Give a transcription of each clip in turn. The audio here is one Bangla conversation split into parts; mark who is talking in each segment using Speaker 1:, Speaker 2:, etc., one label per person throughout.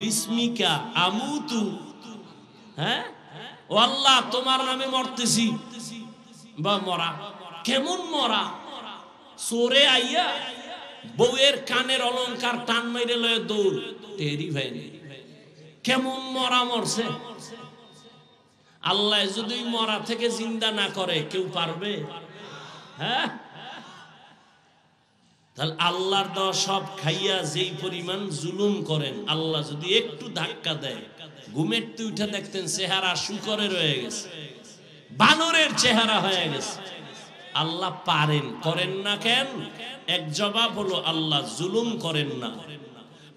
Speaker 1: বিসমিকা আমুতু, হ্যাঁ ও আল্লাহ তোমার নামে মরতেছি। বা মরা কেমন মরা? চোরে আইয়া বউয়ের কানের অলংকার টান মাইরে লয়ে দৌড়, টেরি ভাই কেমন মরা মরছে। আল্লাহ যদি মরা থেকে জিন্দা না করে কেউ পারবে? হ্যাঁ, তাহলে আল্লাহর দেওয়া সব খাইয়া যেই পরিমাণ জুলুম করেন, আল্লাহ যদি একটু ধাক্কা দেয়, ঘুমের উঠে দেখতেন চেহারা শুকরে রয়ে গেছে, বানরের চেহারা হয়ে গেছে। আল্লাহ পারেন, করেন না কেন? এক জবাব হলো আল্লাহ জুলুম করেন না,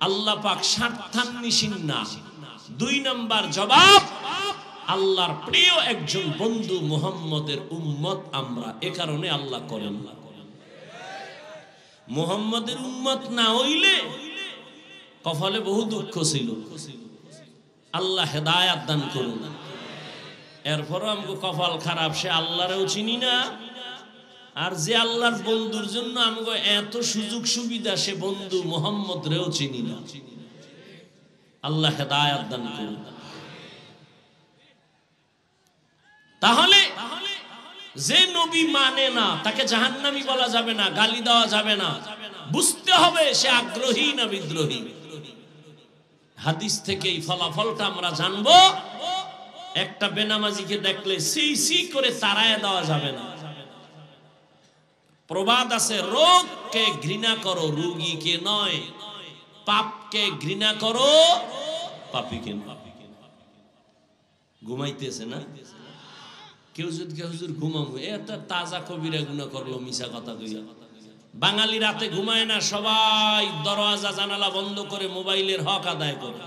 Speaker 1: আল্লাহ পাক স্বার্থান্বেষী না। দুই নাম্বার জবাব, আল্লাহর প্রিয় একজন বন্ধু মুহাম্মদের উম্মত আমরা, এ কারণে আল্লাহ করেন না। মুহাম্মদের উম্মত না হইলে কপালে বহু দুঃখ ছিল। আল্লাহ হেদায়াত দান করুন। এরপরও আমাকে কপাল খারাপ, সে আল্লাহরেও চিনি না, আর যে আল্লাহর বন্ধুর জন্য আমাকে এত সুযোগ সুবিধা, সে বন্ধু মুহাম্মদ রেও চিনি না। আল্লাহ হেদায়াত দান করুন। তাহলে যে নবী মানে না তাকে জাহান্নামী বলা যাবে না, গালি দেওয়া যাবে না। বুঝতে হবে সে আগ্রহী না বিদ্রোহী। হাদিস থেকে এই ফলাফলটা আমরা জানবো। একটা বেনামাজিকে দেখলে সি সি করে তাড়ায় দেওয়া যাবে না। প্রবাদ আছে, রোগকে ঘৃণা করো রোগীকে নয়, পাপকে ঘৃণা করো পাপীকে নয়। ঘুমাইতেছে না কেউ, যদি হুজুর ঘুমাবো, এটা তাজা কবিরা গুনাহ করলো মিছা কথা কইয়া। বাঙালি রাতে ঘুমায় না, সবাই দরওয়াজা জানালা বন্ধ করে মোবাইলের হক আদায় করে।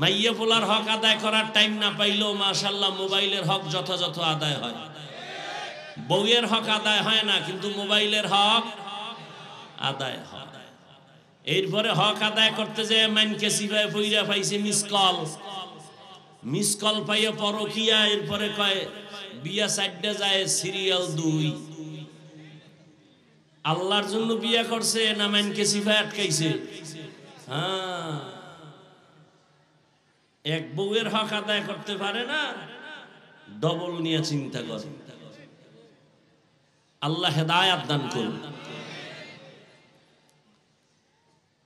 Speaker 1: মাইয়া পোলার হক আদায় করার টাইম না পাইলেও মাশাআল্লাহ মোবাইলের হক যথাযথ আদায় হয়। বউয়ের হক আদায় হয় না, কিন্তু মোবাইলের হক আদায় হয়। এরপরে হক আদায় করতে যে মানকে সিভায় পইরা পাইছে মিস কল পাইয়া পরকিয়া, এরপরে কয় বিয়া সাইডে যায় সিরিয়াল 2। আল্লাহর জন্য বিয়া করছে না মানকে সিভায় আটকাইছে? হ্যাঁ, এক বউয়ের হক আদায় করতে পারে না, ডবল নিয়ে চিন্তা করে। আল্লাহ হেদায়াত দান করুন।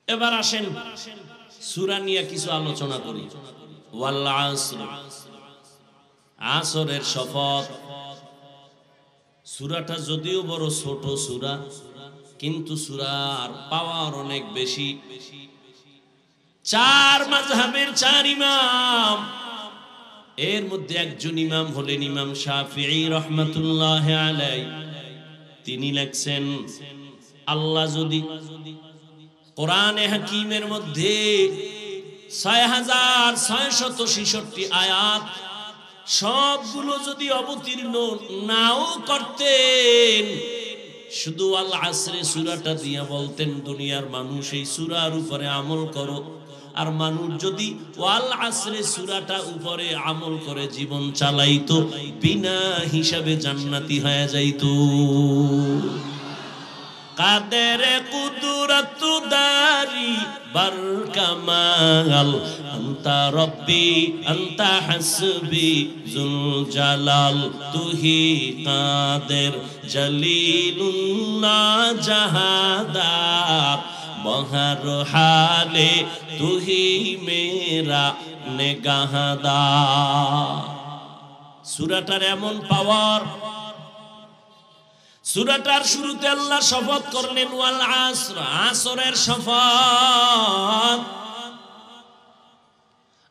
Speaker 1: এবার আসেন সূরা নিয়ে কিছু আলোচনা করি। ওয়াল আসর, আসরের শপথ। সূরাটা যদিও বড় ছোট সূরা, কিন্তু সূরার পাওয়ার অনেক বেশি। 4 মাযহাবের 4 ইমাম, এর মধ্যে একজন ইমাম হলেন ইমাম শাফিঈ রাহমাতুল্লাহি আলাইহি। তিনি লেখছেন, আল্লাহ যদি কোরআনে হাকিমের মধ্যে 6666 আয়াত সবগুলো যদি অবতীর্ণ নাও করতেন, শুধু আল আসরে সূরাটা দিয়া বলতেন, দুনিয়ার মানুষ এই সূরার উপরে আমল করো, আর মানুষ যদি ওয়াল আসরে সূরাটা উপরে আমল করে জীবন চালাইতো, বিনা হিসাবে জান্নাতি হয়ে যাইতো। কাদের কুদরত দারি বার কামাল, আনতা রব্বি আনতা হাসবি জুল জালাল, তুহি কাদের জলিলুল্লাহ জাহাদার, বহর হালে তুহি মেরা নেগাহদার। সূরাটার এমন পাওয়ার। সূরাটার শুরুতে আল্লাহ শপথ করলেন ওয়াল আসর, আসরের শপথ।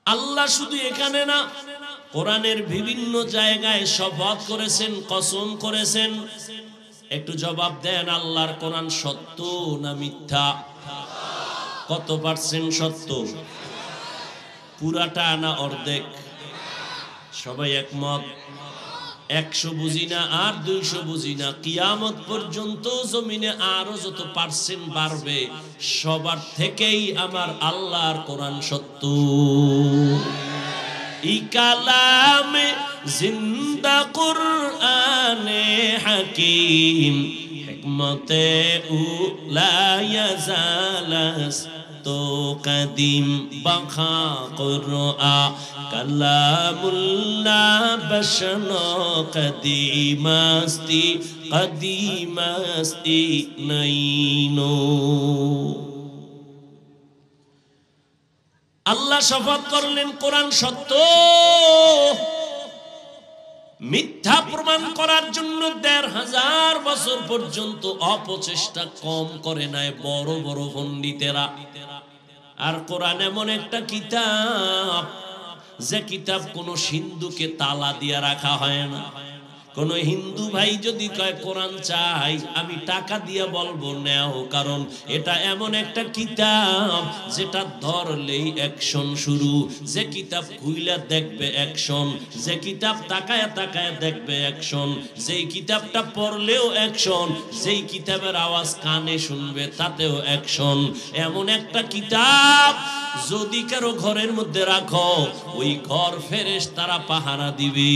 Speaker 1: আল্লাহ শুধু এখানে না, কোরআনের বিভিন্ন জায়গায় শপথ করেছেন, কসম করেছেন। একটু জবাব দেন, আল্লাহর কোরআন সত্য না মিথ্যা? কত পার্সেন্ট সত্য? পুরাটা না অর্ধেক? সবাই একমত? 100 বুঝি না আর 200 বুঝি না, কিয়ামত পর্যন্ত জমিনে আরো যত পার্সেন্ট বাড়বে, সবার থেকেই আমার আল্লাহর কোরআন সত্য। ই কালামে জিন্দা কুরআনে হাকিম, হিকমতে উলা ইয়াজালাস তো কদিম বাখা কুরআ কালামুল্লাহ বশনো কদিমাস্তি কদিমাস্তি নাইনো। আল্লাহ শপথ করলেন কোরআন সত্য। মিথ্যা প্রমাণ করার জন্য ১৫০০ বছর পর্যন্ত অপচেষ্টা কম করে নাই বড় বড় পণ্ডিতেরা। আর কোরআন এমন একটা কিতাব, যে কিতাব কোন সিন্ধুকে তালা দিয়ে রাখা হয় না। কোন হিন্দু ভাই যদি কয় কোরআন চাই, আমি টাকা দিয়ে বলবো নেও, কারণ এটা এমন একটা কিতাব যেটা ধরলেই অ্যাকশন শুরু। যে কিতাব খুইলা দেখবে অ্যাকশন, যে কিতাব তাকায় তাকায় দেখবে অ্যাকশন, যেই কিতাবটা পড়লেও অ্যাকশন, যেই কিতাবের আওয়াজ কানে শুনবে তাতেও অ্যাকশন। এমন একটা কিতাব যদি কারো ঘরের মধ্যে রাখো, ওই ঘর ফেরেশতারা পাহারা দিবে।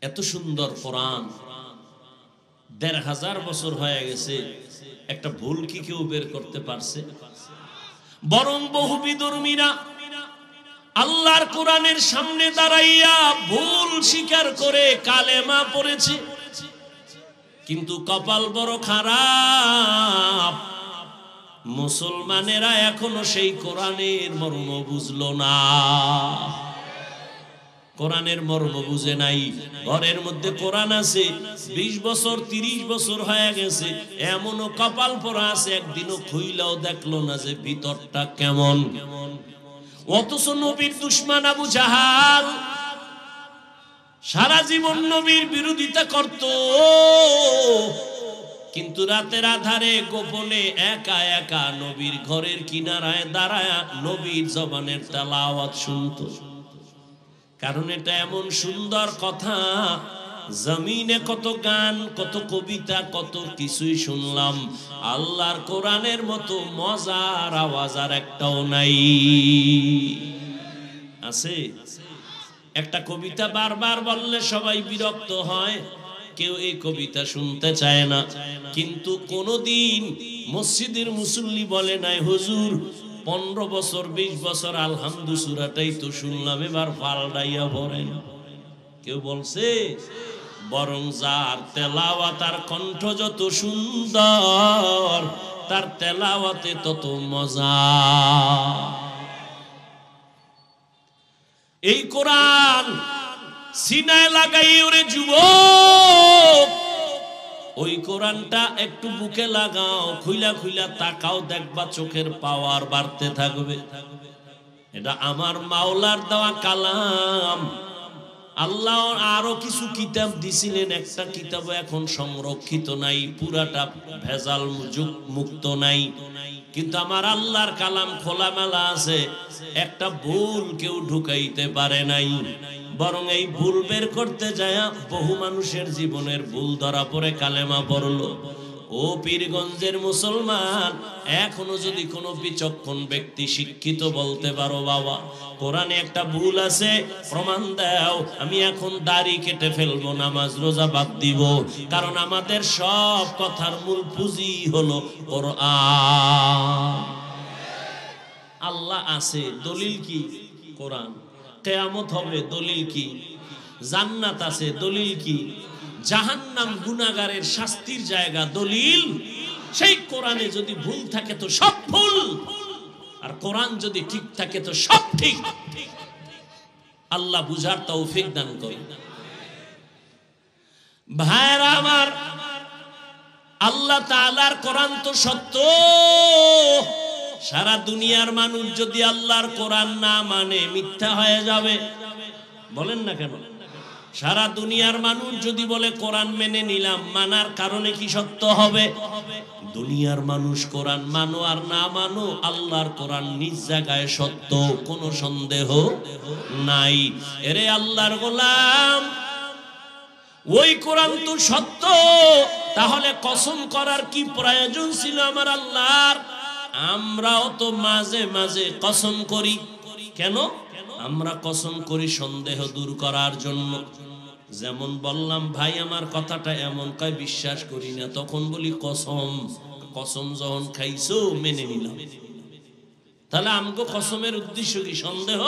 Speaker 1: এত সুন্দর কোরআন, ১৫০০ বছর হয়ে গেছে, একটা ভুল কি কেউ বের করতে পারছে? বরং বহু বিধর্মীরা আল্লাহর কোরআনের সামনে দাঁড়াইয়া ভুল স্বীকার করে কালেমা পড়েছে, কিন্তু কপাল বড় খারাপ, মুসলমানেরা এখনো সেই কোরআনের মর্ম বুঝলো না। কোরআনের মর্ম বুঝে নাই। ঘরের মধ্যে কোরআন আছে, ২০ বছর ৩০ বছর হয়ে গেছে, এমনও কপাল পরা আছে একদিনও খুইলাও দেখলো না যে ভিতরটা কেমন। অথচ নবীর দুশমন আবু জাহাল সারা জীবন নবীর বিরোধিতা করত, কিন্তু রাতের আধারে গোপনে একা একা নবীর ঘরের কিনারায় দাঁড়ায় নবীর জবানের তেলাওয়াত শুনতো। কারণ এটা এমন সুন্দর কথা, জমিনে কত গান, কত কবিতা, কত কিছুই শুনলাম, আল্লাহর কোরআনের মতো মজার আওয়াজ আর একটাও নাই। আছে একটা কবিতা বারবার বললে সবাই বিরক্ত হয়, কেউ এই কবিতা শুনতে চায় না, কিন্তু কোনদিন মসজিদের মুসল্লি বলে নাই হুজুর ১৫ বছর ২০ বছর আলহামদু সূরাটাই তো শুনলাম, এবার পাল্টাইয়া পড়েন। কেউ বলছে? বরং যার তেলাওয়াত আর কণ্ঠ যত সুন্দর, তার তেলাওয়াতে তত মজা। এই কোরআন সিনায় লাগাই ওরে যুবক, ওই কোরআনটা একটু বুকে লাগাও, খুইলা খুইলা তাকাও, দেখবা চোখের পাওয়ার বাড়তে থাকবে। এটা আমার মাওলার দেওয়া কালাম। আল্লাহ আরো কিছু কিতাব দিছিলেন, একটা কিতাব এখন সংরক্ষিত নাই, পুরাটা ভেজাল মুক্ত নাই, কিন্তু আমার আল্লাহর কালাম খোলামেলা আছে, একটা ভুল কেউ ঢুকাইতে পারে নাই। বরং এই ভুল বের করতে যায় বহু মানুষের জীবনের ভুল ধরা পড়ে কালেমা পড়লো। ও পীরগঞ্জের মুসলমান, এখনো যদি কোনো বিচক্ষণ ব্যক্তি শিক্ষিত বলতে পারো বাবা কোরআনে একটা ভুল আছে, প্রমাণ দাও, আমি এখন দাড়ি কেটে ফেলবো, নামাজ রোজা বাদ দিব, কারণ আমাদের সব কথার মূল পুঁজি হলো কোরআন। আল্লাহ আছে, দলিল কি? কোরআন। কিয়ামত হবে, দলিল কি? জান্নাত আছে, দলিল কি? জাহান্নাম গুনাহগারের শাস্তির জায়গা, দলিল সেই কোরআনে যদি ভুল থাকে তো সব ভুল, আর কোরআন যদি ঠিক থাকে তো সব ঠিক। আল্লাহ বুঝার তৌফিক দান করুন। ভাইরা আমার, আল্লাহ তাআলার কোরআন তো সত্য। সারা দুনিয়ার মানুষ যদি আল্লাহর কোরআন না মানে মিথ্যা হয়ে যাবে। বলেন না কেন? সারা দুনিয়ার মানুষ যদি বলে কোরআন মেনে নিলাম, মানার কারণে কি সত্য হবে? দুনিয়ার মানুষ কোরআন মানো আর না মানো, আল্লাহর কোরআন নিজ জায়গায় সত্য, কোনো সন্দেহ নাই। এরে আল্লাহর গোলাম, ওই কোরআন তো সত্য, তাহলে কসম করার কি প্রয়োজন ছিল আমার আল্লাহর? আমরাও তো মাঝে মাঝে কসম করি। কেন আমরা কসম করি? সন্দেহ দূর করার জন্য। যেমন বললাম ভাই আমার কথাটা এমন কয় বিশ্বাস করি না, তখন বলি কসম। কসম যখন খাইছো মেনে নিলাম। তাহলে আমগো কসমের উদ্দেশ্য কি? সন্দেহ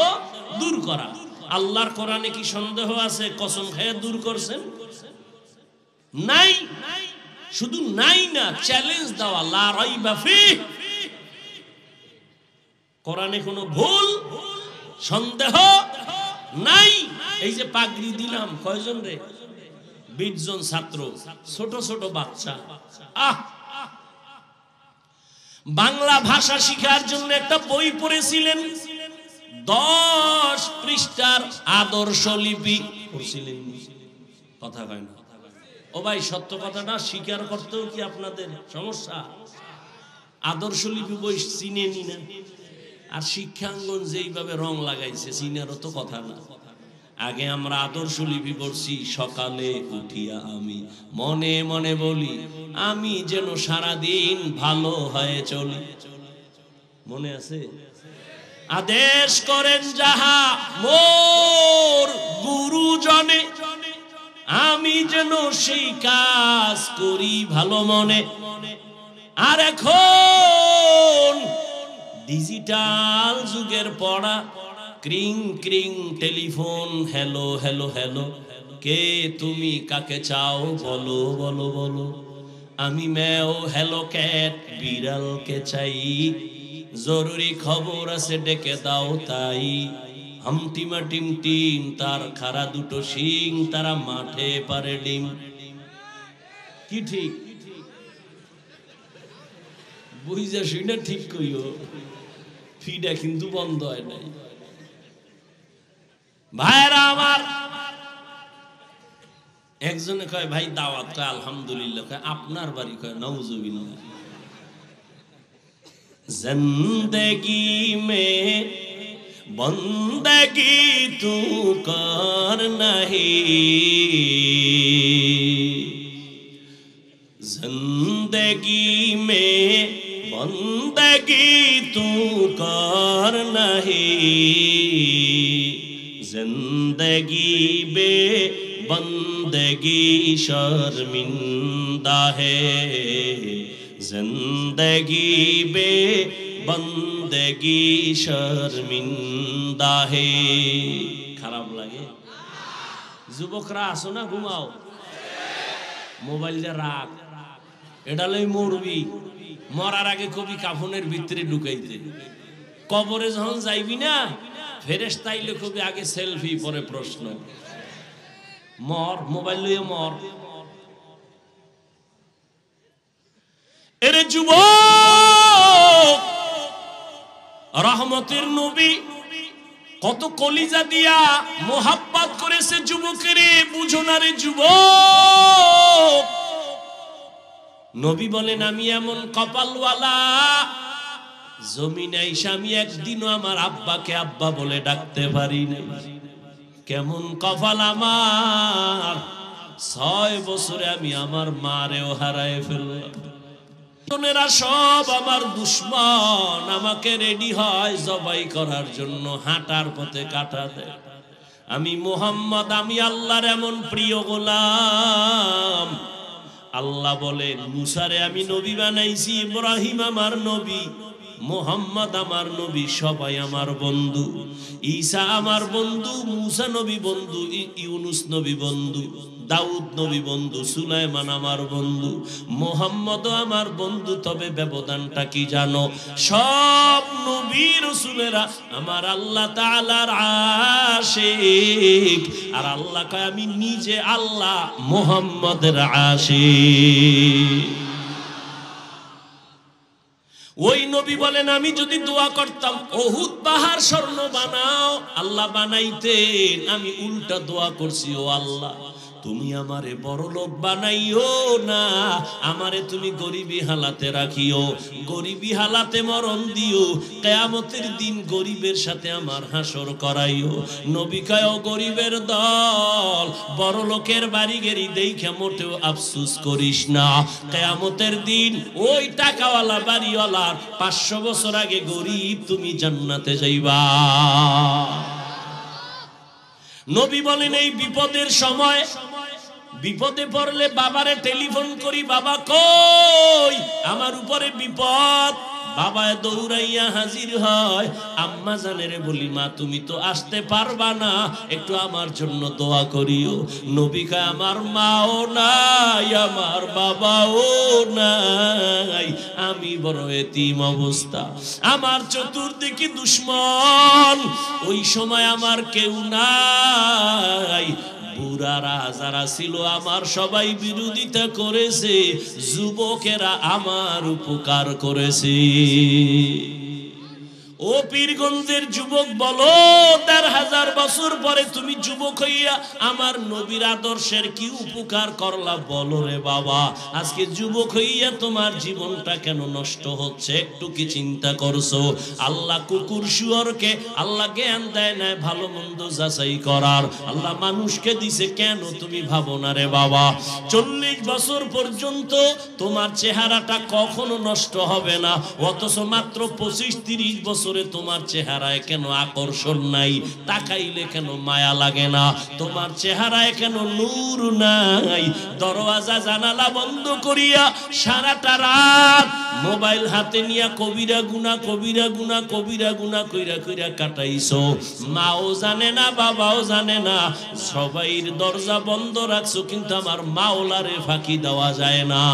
Speaker 1: দূর করা। আল্লাহর কোরআনে কি সন্দেহ আছে কসম খাইয়া দূর করছেন? নাই। শুধু নাই না, চ্যালেঞ্জ দেওয়া, লা রাইবা ফিহ। কোরআনে কোনো ভুল সন্দেহ নাই। এই যে পাগড়ি দিলাম, কয়জন রে? 20 জন ছাত্র, ছোট ছোট বাচ্চা। বাংলা ভাষা শিখার জন্য একটা বই পড়েছিলেন, 10 পৃষ্ঠার আদর্শ লিপি পড়ছিলেন। কথা কয় না ও ভাই, সত্য কথাটা স্বীকার করতেও কি আপনাদের সমস্যা? আদর্শ লিপি বই চিনে নি না, আর শিক্ষাঙ্গন যেইভাবে রং লাগাইছে চিনারও তো কথা না। আগে আমরা আদর্শ লিপি পড়ছি, সকালে উঠিয়া আমি মনে মনে বলি আমি যেন সারাদিন ভালো হয়ে চলি। মনে আছে? আদেশ করেন যাহা মোর গুরুজনে, আমি যেন সেই কাজ করি ভালো মনে। আর এখন ডিজিটাল যুগের পড়া, ক্রিং ক্রিং টেলিফোন, হ্যালো হ্যালো হ্যালো, কে তুমি কাকে চাও বলো বলো বলো, আমি ম্যাও হ্যালো ক্যাট বিড়ালকে চাই, জরুরি খবর আছে ডেকে দাও তাই, হামটিমা টিম টিম তার খাড়া দুটো শিং, তারা মাঠে পারে ডিম। কি ঠিক? বুঝা শুনে ঠিক কইও, ফিডা কিন্তু বন্ধ হয় নাই। ভাইরা আমার, একজনে কয় ভাই দাওয়াত, কয় আলহামদুলিল্লাহ, কয় আপনার বাড়ি, কয় নাউজুবিল্লাহ। জিন্দেগি মে বন্দগি তু কর নাহি, জিন্দেগি মে বন্দগি তু কর নাহি, जिंदगी बे बंदगी शर्मिंदा है, जिंदगी बे बंदगी शर्मिंदा है। খারাপ লাগে? যুবকরা আসো না, ঘুমাও, মোবাইলটা রাখ, এটা লই মরবি। মরার আগে কবি কাফনের ভিতরে ঢুকাইতে, কবরে যখন যাইবি না ফেরেশতা আইলে কবি আগে সেলফি, পরে প্রশ্ন। মর, মোবাইল লইয়া মর। এরে যুবক, রহমতের নবী কত কলিজা দিয়া মোহাব্বত করেছে যুবকেরে, বুঝো না রে যুবক। নবী বলেন আমি এমন কপালওয়ালা, জমিনে আইসা আমি একদিনও আমার আব্বাকে আব্বা বলে ডাকতে পারি না। কেমন কপাল আমার, 6 বছরে আমি আমার মারেও হারায় ফেললাম। সব আমার দুশ্মন, আমাকে রেডি হয় জবাই করার জন্য, হাঁটার পথে কাটা দেয়। আমি মুহাম্মদ, আমি আল্লাহর এমন প্রিয় গোলাম। আল্লাহ বলেন মুসারে আমি নবী বানাইছি, ইব্রাহিম আমার নবী, মুহাম্মদ আমার নবী, সবাই আমার বন্ধু। ঈসা আমার বন্ধু, মুসা নবী বন্ধু, ইউনুস নবী বন্ধু, দাউদ নবী বন্ধু, সুলাইমান আমার বন্ধু, মুহাম্মদ আমার বন্ধু। তবে ব্যবধানটা কি জানো? সব নবী রাসূলেরা আমার আল্লাহ তাআলার আশিক, আর আল্লাহ কয় আমি নিজে আল্লাহ মুহাম্মদের আশিক। ওই নবী বলেন আমি যদি দোয়া করতাম উহুদ পাহাড় স্বর্ণ বানাও, আল্লাহ বানাইতেন। আমি উল্টা দোয়া করছি, ও আল্লাহ তুমি আমারে বড় লোক বানাইও না, আমারে তুমি গরিবী হালাতে রাখিও, গরিবী হালাতে মরণ দিও, কিয়ামতের দিন গরিবের সাথে আমার হাসর করাইও। নবী কয় ও গরিবের দল, বড় লোকের বাড়ি গেরি দেখে মোটেও আফসোস করিস না, কিয়ামতের দিন ওই টাকাওয়ালা বাড়িওয়ালার 500 বছর আগে গরিব তুমি জান্নাতে যাইবা। নবী বলেন এই বিপদের সময় বিপদে পড়লে বাবারে টেলিফোন করি, বাবা কই, আমার উপরে বিপদ। বাবা দৌড়াইয়া হাজির হয়। আম্মা জানেরে বলি, মা তুমি তো আসতে পারবা না, একটু আমার জন্য দোয়া করিও। নবী কয়, আমার মাও নাই, আমার বাবাও নাই, আমি বড় এতিম অবস্থা, আমার চতুর্দিকে দুশ্মন, ওই সময় আমার কেউ নাই। বুড়ারা যারা ছিল আমার সবাই বিরোধিতা করেছে, যুবকেরা আমার উপকার করেছে। ও পীরগঞ্জের যুবক বলো, ১,৫০০ বছর পরে তুমি যুবক হইয়া আমার নবীর আদর্শের কি উপকার করলা বলো রে বাবা। আজকে যুবক হইয়া তোমার জীবনটা কেন নষ্ট হচ্ছে, একটু কি চিন্তা করছো? আল্লাহ কুকুর শুয়োরকে আল্লাহ জ্ঞান দেয় না ভালো মন্দ যাচাই করার, আল্লাহ মানুষকে দিছে, কেন তুমি ভাবো না রে বাবা? ৪০ বছর পর্যন্ত তোমার চেহারাটা কখনো নষ্ট হবে না, অথচ মাত্র ২৫-৩০ বছর তোমার চেহারায় কেন আকর্ষণ নাই? তাকাইলে কেন মায়া লাগে না? তোমার চেহারায় কেন নূর নাই? দরওয়াজা জানালা বন্ধ করিয়া সারাটা রাত মোবাইল হাতে নিয়া কবিরা গুনাহ কবিরা গুনাহ কবিরা গুনাহ কইরা কইরা কাটাইছো। মাও জানে না, বাবাও জানে না, সবাইর দরজা বন্ধ রাখছো, কিন্তু আমার মাওলারে ফাঁকি দেওয়া যায় না।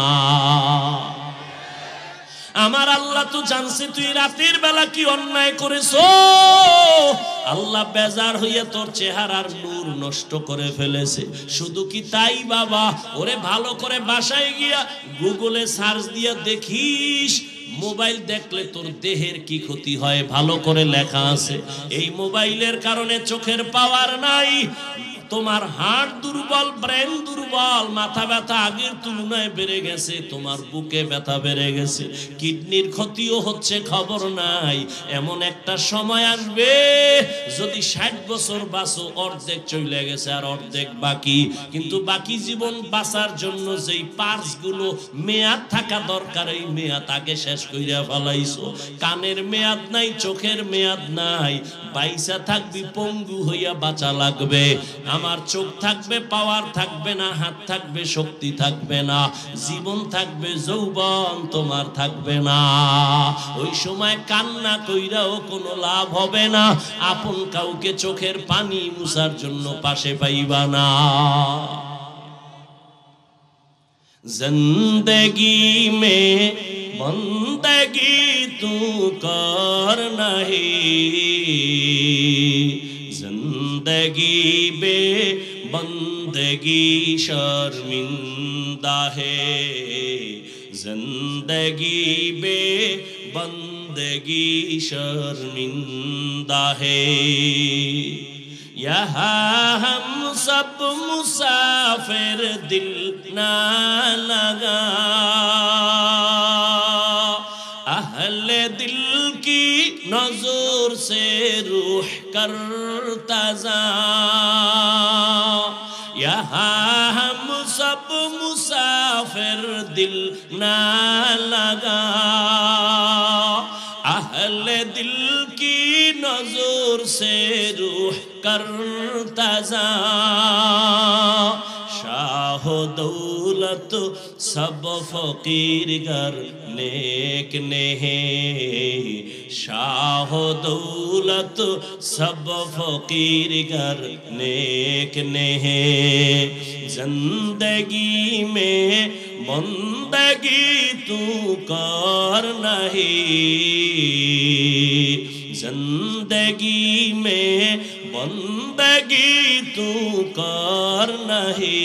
Speaker 1: আমার আল্লাহ তো জানছে তুই রাতের বেলা কি অন্যায় করেছো। আল্লাহ বেজার হইয়া তোর চেহারার নূর নষ্ট করে ফেলেছে। শুধু কি তাই বাবা, ওরে ভালো করে বাসায় গিয়া গুগলে সার্চ দিয়া দেখিস, মোবাইল দেখলে তোর দেহের কি ক্ষতি হয় ভালো করে লেখা আছে। এই মোবাইলের কারণে চোখের পাওয়ার নাই, তোমার হার্ট দুর্বল, ব্রেন দুর্বল, মাথা ব্যথা আগের তুলনায় বেড়ে গেছে, তোমার বুকে ব্যথা বেড়ে গেছে, কিডনির ক্ষতিও হচ্ছে, খবর নাই। এমন একটা সময় আসবে যদি ৬০ বছর বাঁচো, অর্ধেক চলে গেছে আর অর্ধেক বাকি। কিন্তু বাকি জীবন বাঁচার জন্য যেই পার্টসগুলো মেয়াদ থাকা দরকার, এই মেয়াদ আগে শেষ কইরা ফেলাইছো। কানের মেয়াদ নাই, চোখের মেয়াদ নাই, বাইসা থাকবি পঙ্গু হইয়া বাঁচা লাগবে। আমার চোখ থাকবে, পাওয়ার থাকবে না, হাত থাকবে, শক্তি থাকবে না, জীবন থাকবে, যৌবন তোমার থাকবে না। ওই সময় কান্না কইরাও কোনো লাভ হবে না, আপন কাউকে চোখের পানি মুছার জন্য পাশে পাইবা না। জিন্দেগি মে বন্দগি তু কর নাহি, जिंदगी बे बंदगी शर्मिंदा है, जिंदगी बे बंदगी शर्मिंदा है। यहाँ हम सब मुसाफिर, दिल ना लगा, अहले दिल की नजर से रूह करता जा। यहाँ हम सब मुसाफिर, दिल ना लगा, अहले दिल की नजर से रूह करता जा। शाह दौलत सब फकीर घर नेक नेहे, शाह दौलत सब फकीर घर नेक नेहे। जिंदगी में बंदगी तू कर नहीं, जिंदगी में बंदगी तू कर नहीं,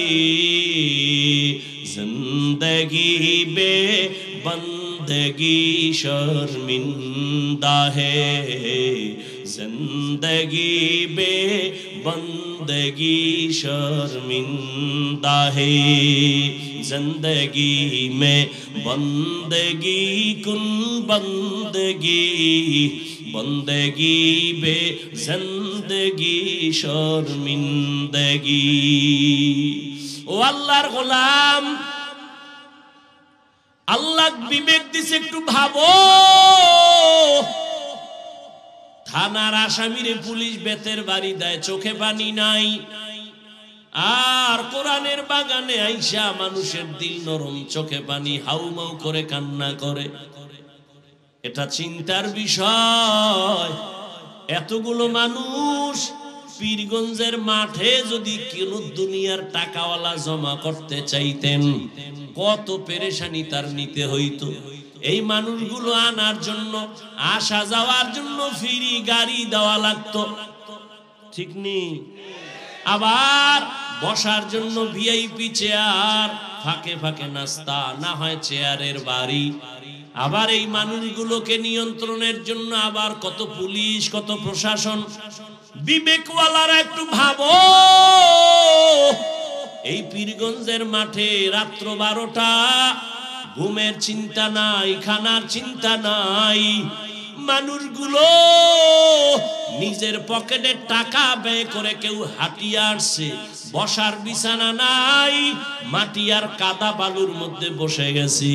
Speaker 1: जिंदगी बे बंदगी शर्मिंदा है, जिंदगी बे बंदगी शर्मिंदा है। जिंदगी में बंदगी कुन बंदगी, बंदगी बे जिंदगी शर्मिंदगी। ও আল্লাহর গোলাম, আল্লাহ বিবেক দিছে, একটু ভাবো। থানার আসামিরে পুলিশ বেতের বাড়ি দেয়, চোখে পানি নাই, আর কোরআনের বাগানে আইসা মানুষের দিল নরম, চোখে পানি হাউমাউ করে কান্না করে। এটা চিন্তার বিষয়। এতগুলো মানুষ পীরগঞ্জের মাঠে যদি কেউ দুনিয়ার টাকাওয়ালা জমা করতে চাইতেন, কত পেরেশানি তার নিতে হইতো। এই মানুষগুলো আনার জন্য, আসা যাওয়ার জন্য ফ্রি গাড়ি দেওয়া লাগতো, ঠিক নেই? আবার বসার জন্য ভিআইপি চেয়ার, ফাঁকে ফাঁকে নাস্তা, না হয় চেয়ারের বাড়ি। আবার এই মানুষগুলোকে নিয়ন্ত্রণের জন্য আবার কত পুলিশ, কত প্রশাসন। বিবেকওয়ালারা একটু ভাবো, এই পীরগঞ্জের মাঠে রাত্র 12টা, ঘুমের চিন্তা নাই, খানার চিন্তা নাই, মানুষগুলো নিজের পকেটে টাকা ব্যয় করে কেউ হাঁটিয়ে আসছে, বসার বিছানা নাই, মাটি আর কাদা বালুর মধ্যে বসে গেছি।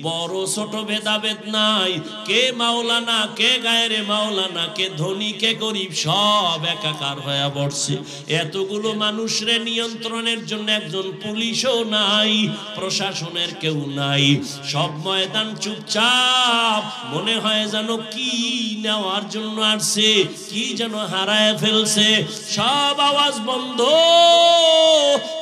Speaker 1: বড় ছোট ভেদাভেদ নাই, কে মাওলানা, কে গায়েরে মাওলানা, কে ধনী, কে গরিব, সব একাকার হয়ে পড়ছে। এতগুলো মানুষরে নিয়ন্ত্রণের জন্য একজন পুলিশও নাই, প্রশাসনের কেউ নাই। সব ময়দান চুপচাপ, মনে হয় যেন কি নেওয়ার জন্য আসছে, কি যেন হারায় ফেলছে। সব আওয়াজ বন্ধ।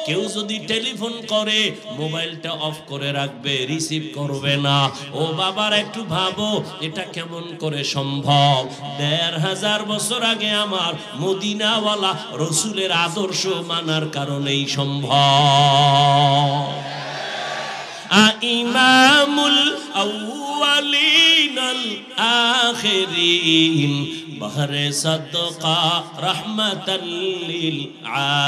Speaker 1: কেউ যদি টেলিফোন করে মোবাইলটা অফ করে রাখবে, রিসিভ করবে না। ও বাবার একটু ভাবো, এটা কেমন করে সম্ভব? 1500 বছর আগে আমার মদিনাওয়ালা রসুলের আদর্শ মানার কারণেই সম্ভব। ইমামুল আউয়ালিনাল আখিরিন বাহরে সাদকা রাহমাতাল লিল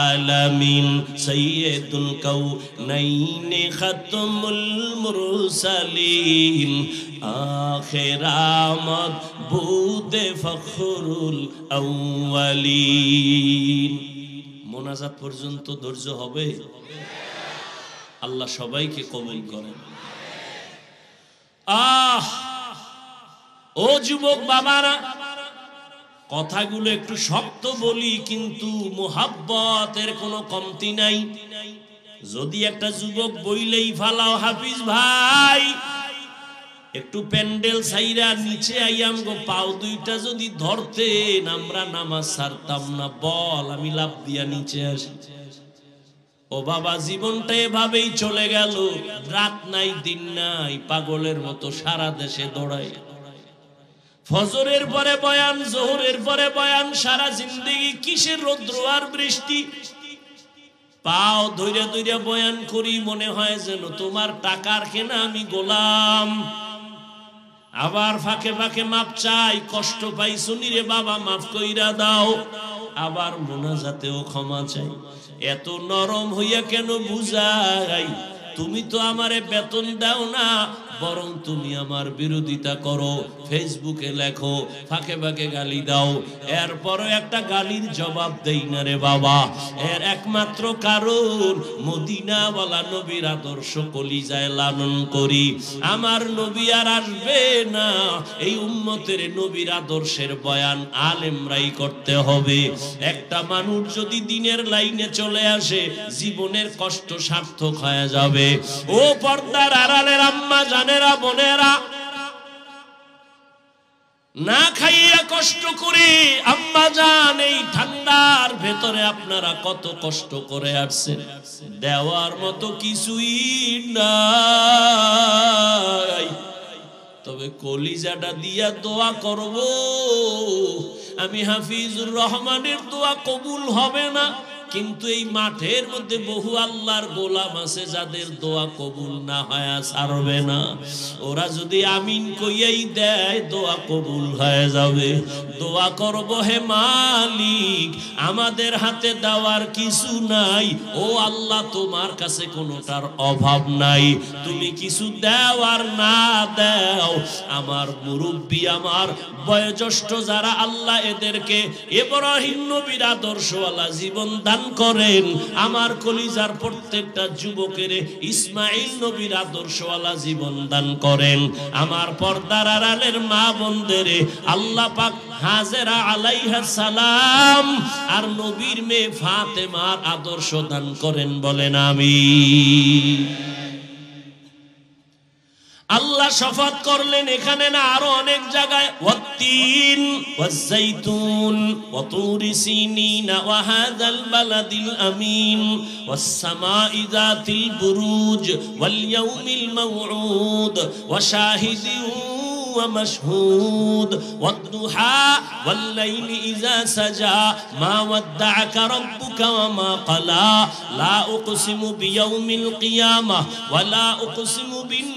Speaker 1: আলামিন সাইয়্যিদুল কাউনাইন খাতমুল মুরসালিন আখিরামত বুদে ফখরুল আউয়ালিন। মোনাজাত পর্যন্ত ধৈর্য হবে? আল্লাহ সবাইকে কবুল করেন। ও যুবক বাবারা, কথাগুলো একটু শক্ত বলি, কিন্তু মোহাব্বতের কোনো কমতি নাই। যদি একটা যুবক বইলেই ফালাও, হাফিজ ভাই একটু প্যান্ডেল সাইরা নিচে আইয়াম গো, পাও দুইটা যদি ধরতেন আমরা নামাজ ছাড়তাম না। বল, আমি লাফ দিয়া নিচে আসি। ও বাবা, জীবনটা এভাবেই চলে গেল, রাত নাই দিন নাই, পাগলের মতো সারা দেশে দৌড়াই। ফজরের পরে বয়ান, জোহরের পরে বয়ান, সারা জিন্দেগি কিসের রৌদ্র আর বৃষ্টি। পাও ধৈর্য ধৈর্য বয়ান করি, মনে হয় যেন তোমার টাকার কেনা আমি গোলাম। আবার ফাঁকে ফাঁকে মাপ চাই, কষ্ট পাই শুনি রে বাবা, মাফ কইরা দাও। আবার মোনাজাতেও ক্ষমা চাই। এত নরম হইয়া কেন বুঝাই? তুমি তো আমারে বেতন দাও না, বরং তুমি আমার বিরোধিতা করো, ফেসবুকে লেখো, ফাঁকে ফাঁকে গালি দাও। এরপরও একটা গালির জবাব দেই না রে বাবা। এর একমাত্র কারণ মদিনাওয়ালা নবীর আদর্শ কলিজায় লালন করি। আমার নবী আর আসবে না, এই উম্মতের নবীর আদর্শের বয়ান আলেমরাই করতে হবে। একটা মানুষ যদি দিনের লাইনে চলে আসে, জীবনের কষ্ট সার্থক হয়ে যাবে। ও পর্দার আড়ালের আম্মা জানেরা, বোনেরা, না খাইয়া কষ্ট করে আম্মা জান এই ঠান্ডার ভেতরে আপনারা কত কষ্ট করে আসছেন। দেওয়ার মতো কিছুই নাই, তবে কলিজাটা দিয়া দোয়া করব। আমি হাফিজুর রহমানের দোয়া কবুল হবে না, কিন্তু এই মাঠের মধ্যে বহু আল্লাহর গোলাম আছে যাদের দোয়া কবুল না হয় ছাড়বে না। ওরা যদি আমিন কইয়াই দেয়, দোয়া কবুল হয়ে যাবে। দোয়া করব, হে মালিক, আমাদের হাতে দেওয়ার কিছু নাই। ও আল্লাহ, তোমার কাছে কোনোটার অভাব নাই। তুমি কিছু দেওয়ার না দাও, আমার মুরব্বী, আমার বয়োজ্যেষ্ঠ যারা, আল্লাহ এদেরকে ইব্রাহিম নবীর আদর্শওয়ালা জীবন দান দান করেন। আমার কলিজার প্রত্যেকটা যুবকের ইসমাইল নবীর আদর্শওয়ালা জীবন দান করেন। আমার পর্দার আড়ালের মা বোনদের আল্লাহ পাক হাজেরা আলাইহা সালাম আর নবীর মেয়ে ফাতেমার আদর্শ দান করেন, বলেন আমিন। আল্লাহ শপথ করলেন এখানে না, আরো অনেক জায়গায়, ওয়াত্তিন ওয়াজ্জাইতুন ওয়া তুরি সিনিন ওয়া হাযাল বালাদিল আমিন ওয়াস সামাই যাতিল বুরুজ ওয়াল ইয়াউমিল মাউউদ ওয়া শাহিদিন ওয়া মাশহুদ ওয়াদ দুহা ওয়াল লাইলি ইযা সাজা মা ওয়াদ্দাআকা রাব্বুকা ওয়া মা ক্বালা লা উকসিমু বিয়াউমিল কিয়ামাহ ওয়া লা উকসিমু বিন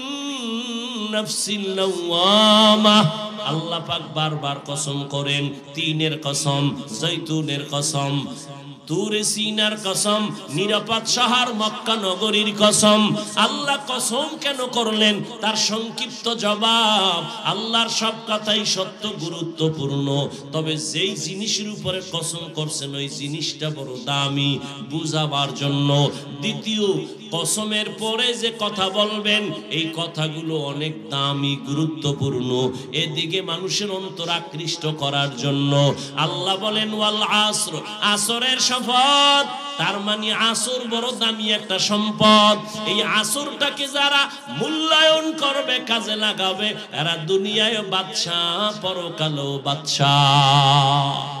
Speaker 1: নাফসিল লাওয়ামা। আল্লাহ পাক বারবার কসম করেন, তিনের কসম, জৈতুনের কসম, তুরে সিনার কসম, নিরাপদ শহর মক্কা নগরীর কসম। আল্লাহ কসম কেন করলেন? তার সংক্ষিপ্ত জবাব, আল্লাহর সব কথাই সত্য, গুরুত্বপূর্ণ, তবে যেই জিনিসের উপরে কসম করছেন ওই জিনিসটা বড় দামি, বুঝাবার জন্য। দ্বিতীয়, কসমের পরে যে কথা বলবেন এই কথাগুলো অনেক দামি, গুরুত্বপূর্ণ, এদিকে মানুষের অন্তর আকৃষ্ট করার জন্য। আল্লাহ বলেন ওয়াল আসর, আসরের শপথ, তার মানে আসর বড় দামি একটা সম্পদ। এই আসরটাকে যারা মূল্যায়ন করবে, কাজে লাগাবে, এরা দুনিয়ায় বাদশাহ, পরকালেও বাদশাহ।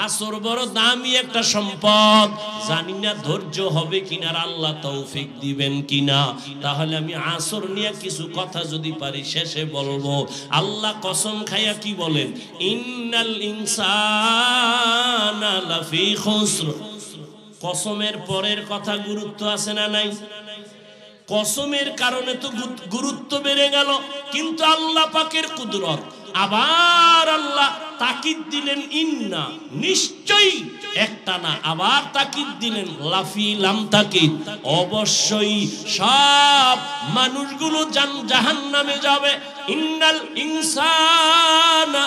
Speaker 1: আসর বড় দামি একটা সম্পদ। জানি না ধৈর্য হবে কিনা, আল্লাহ তৌফিক দিবেন কিনা। তাহলে আমি আসর নিয়ে কিছু কথা যদি পারি শেষে বলবো। আল্লাহ কসম খাইয়া কি বলেন? ইন্নাল ইনসানা লাফি খুসর। কসমের পরের কথা গুরুত্ব আছে না নাই? কসমের কারণে তো গুরুত্ব বেড়ে গেল, কিন্তু আল্লাহ পাকের কুদরত। আবার আল্লাহ তাকিদ দিলেন ইন্না, নিশ্চয়ই, একটা না, আবার তাকিদ দিলেন লাফি, লাম তাকিদ, অবশ্যই সব মানুষগুলো জাহান্নামে যাবে। ইন্নাল ইনসানা,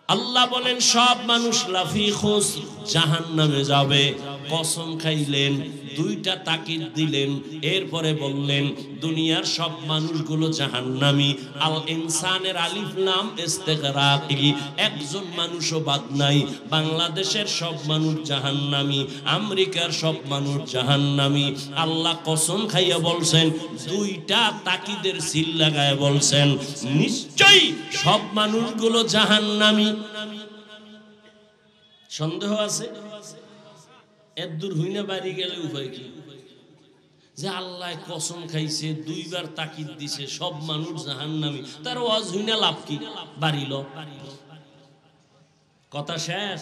Speaker 1: আল্লাহ বলেন সব মানুষ লাফি খুসর, জাহান্নামে যাবে। কসম খাইলেন, দুইটা তাকিদ দিলেন, এরপরে বললেন দুনিয়ার সব মানুষগুলো জাহান্নামী। আল ইনসানের আলিফ লাম ইস্তিগরাকি, একজন মানুষও বাদ নাই। বাংলাদেশের সব মানুষ জাহান্নামী, আমেরিকার সব মানুষ জাহান্নামী। আল্লাহ কসম খাইয়া বলছেন, দুইটা তাকিদের সিল লাগায় বলছেন নিশ্চয়ই সব মানুষগুলো জাহান্নামী। সন্দেহ আছে? এত দূর হইনা বাড়ি গেলে উপায় কি? যে আল্লাহ কসম খাইছে, দুইবার তাকিদ দিছে, সব মানুষ জাহান্নামী, তার ওয়াজ হইনা লাভ কি? বাড়িল, কথা শেষ।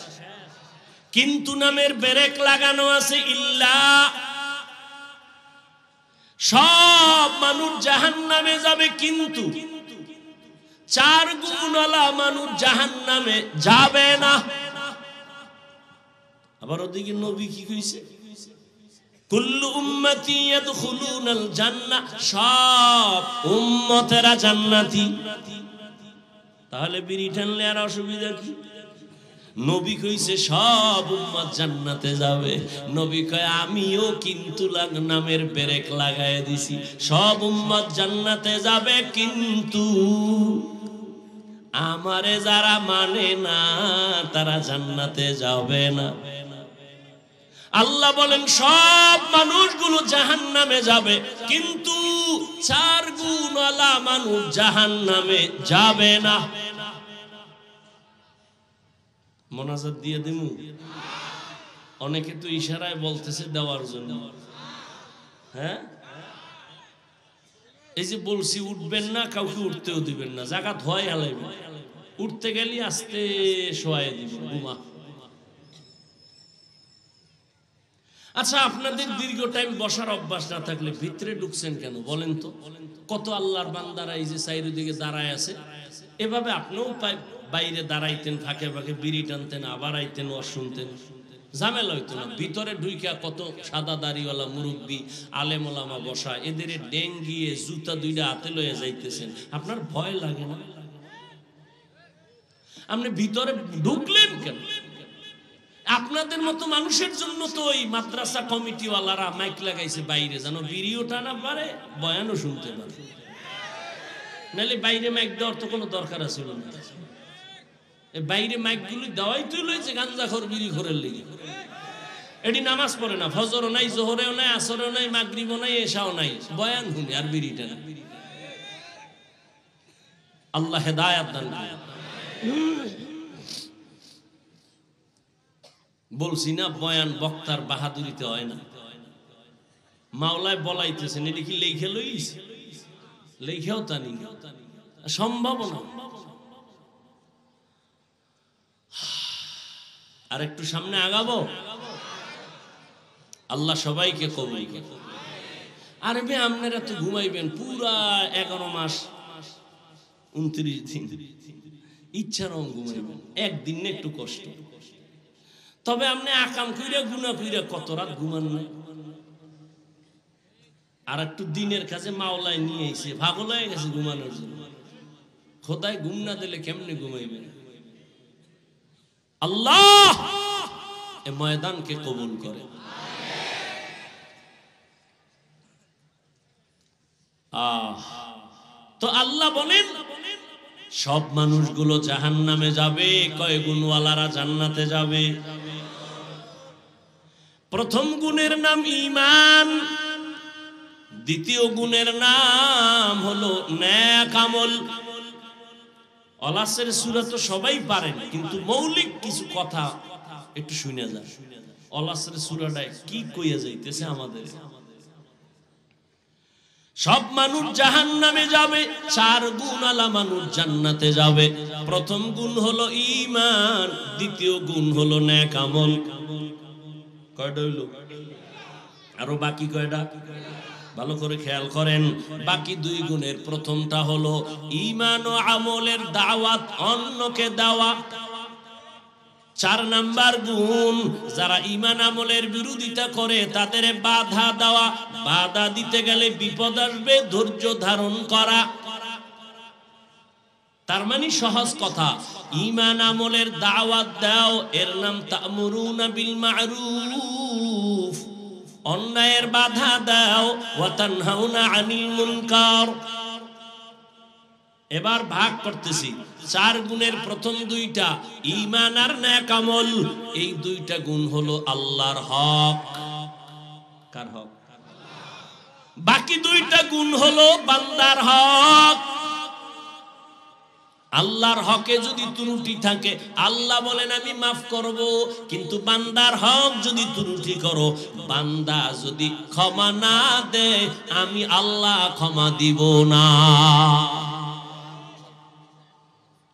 Speaker 1: কিন্তু নামের ব্রেক লাগানো আছে, ইল্লা, সব মানুষ জাহান্নামে যাবে, কিন্তু 4 গুণওয়ালা মানুষ জাহান্নামে যাবে না। আবার ওদিকে নবী কি কইছে? কুল্লু উম্মতি ইয়াদখুলুনাল জান্নাহ, সব উম্মতেরা জান্নাতি। তাহলে বিড়ি টানলে আর অসুবিধা কি? নবী কইছে সব উম্মত জান্নাতে যাবে। নবী কয় আমিও কিন্তু নামের ব্রেক লাগায় দিছি, সব উম্মত জান্নাতে যাবে, কিন্তু আমারে যারা মানে না তারা জান্নাতে যাবে না। আল্লাহ বলেন সব মানুষগুলো জাহান্নামে যাবে, কিন্তু 4 গুণওয়ালা মানুষ জাহান্নামে যাবে না। মোনাজাত দিয়ে দিমু? অনেকে তো ইশারায় বলতেছে দেওয়ার জন্য। হ্যাঁ, এই যে বলছি উঠবেন না, কাউকে উঠতেও দিবেন না, জায়গা ধোয়াই হালাইবেন, উঠতে গেলে আস্তে শোয়াই দিবেন, ঘুমা। আচ্ছা, আপনাদের দীর্ঘ টাইম বসার অভ্যাস না থাকলে ভিতরে ঢুকছেন কেন বলেন তো? কত আল্লাহর বান্দারা এই যে চারিদিকে দাঁড়ায় আছে, এভাবে আপনিও বাইরে দাঁড়াইতেন, ফাঁকে ফাঁকে বিড়ি টানতেন, আবার আইতেন, ওয়াজ শুনতেন, ঝামেলা হইতো না। ভিতরে ঢুইকা কত সাদা দাড়িওয়ালা মুরব্বী, আলেম ওলামা বসা, এদের ডেঙ্গিয়ে জুতা 2টা হাতে লয়ে যাইতেছেন, আপনার ভয় লাগে না? আপনি ভিতরে ঢুকলেন কেন? আপনাদের মতো মানুষের জন্য তো ওই মাদ্রাসা কমিটিওয়ালারা মাইক লাগাইছে বাইরে, যেন বিড়িও টানা পারে, বয়ানও শুনতে পারে। নাহলে বাইরে মাইক দেওয়ার তো কোনো দরকার ছিল না। বাইরে মাইকগুলি দেওয়াই তুই লইছে গাঞ্জাখোর বিড়িখোরের লেগে। এটি নামাজ পড়ে না, ফজরও নাই, জোহরেও নাই, আসরেও নাই, মাগরিবও নাই, এশাও নাই, বয়ান শুনি আর বিড়িটা না। আল্লাহ হেদায়াত দান করুন। বলছি না বয়ান বক্তার বাহাদুরিতে হয় না, মাওলায় বলাইতেছেন। এটি কি লেখে লইস, লেখেও জানি সম্ভব না। আর একটু সামনে আগাবো। আল্লাহ সবাইকে কবুল করুন। আরে বে আপনারা তো ঘুমাইবেন পুরা 11 মাস 29 দিন, ইচ্ছারও ঘুমাইবেন, একদিন একটু কষ্ট। তবে আপনি আকাম কইরা গুনাহ কইরা কত রাত ঘুমান না। আর একটু দিনের কাছে মাওলায় নিয়ে এসে পাগল হয়ে গেছে ঘুমানোর জন্য। খোদায় ঘুম না দিলে কেমনে ঘুমাইবেন? আল্লাহ এ ময়দানকে কবুল করে। তো আল্লাহ বলেন সব মানুষগুলো জাহান্নামে যাবে, কয় গুণওয়ালারা জান্নাতে যাবে। প্রথম গুণের নাম ঈমান, দ্বিতীয় গুণের নাম হলো নেক আমল। ওলাসের সূরা তো সবাই পারেন, কিন্তু মৌলিক কিছু কথা একটু শুনে যান। ওলাসের সূরাটা কি কইয়া যাইতেছে আমাদের। সব মানুষ জাহান্নামে যাবে, 4 গুণওয়ালা মানুষ জান্নাতে যাবে। প্রথম গুণ হলো ঈমান, দ্বিতীয় গুণ হলো নেক আমল। কয়টা হইল? আরো বাকি কয়টা? ভালো করে খেয়াল করেন। বাকি 2 গুণের প্রথমটা হলো ঈমান ও আমলের দাওয়াত, অন্যকে দেওয়া। 4 নাম্বার গুণ, যারা ঈমান আমলের বিরোধিতা করে তাদের বাধা দেওয়া। বাধা দিতে গেলে বিপদ আসবে, ধৈর্য ধারণ করা। তার মানে সহজ কথা, ঈমান আমলের দাওয়াত দাও, এর নাম তা'মুরুনা বিল মা'রুফ, অন্যায়ের বাধা দাও, ওয়া তানহাউনা আনিল মুনকার। এবার ভাগ করতেছি। 4 গুণের প্রথম 2টা ঈমান আর নেক আমল, এই 2টা গুণ হলো আল্লাহর হক। কার হক? বাকি 2টা গুণ হলো বান্দার হক। আল্লাহর হকে যদি ত্রুটি থাকে আল্লাহ বলেন আমি মাফ করব, কিন্তু বান্দার হক যদি ত্রুটি করো, বান্দা যদি ক্ষমা না দেয়, আমি আল্লাহ ক্ষমা দিব না।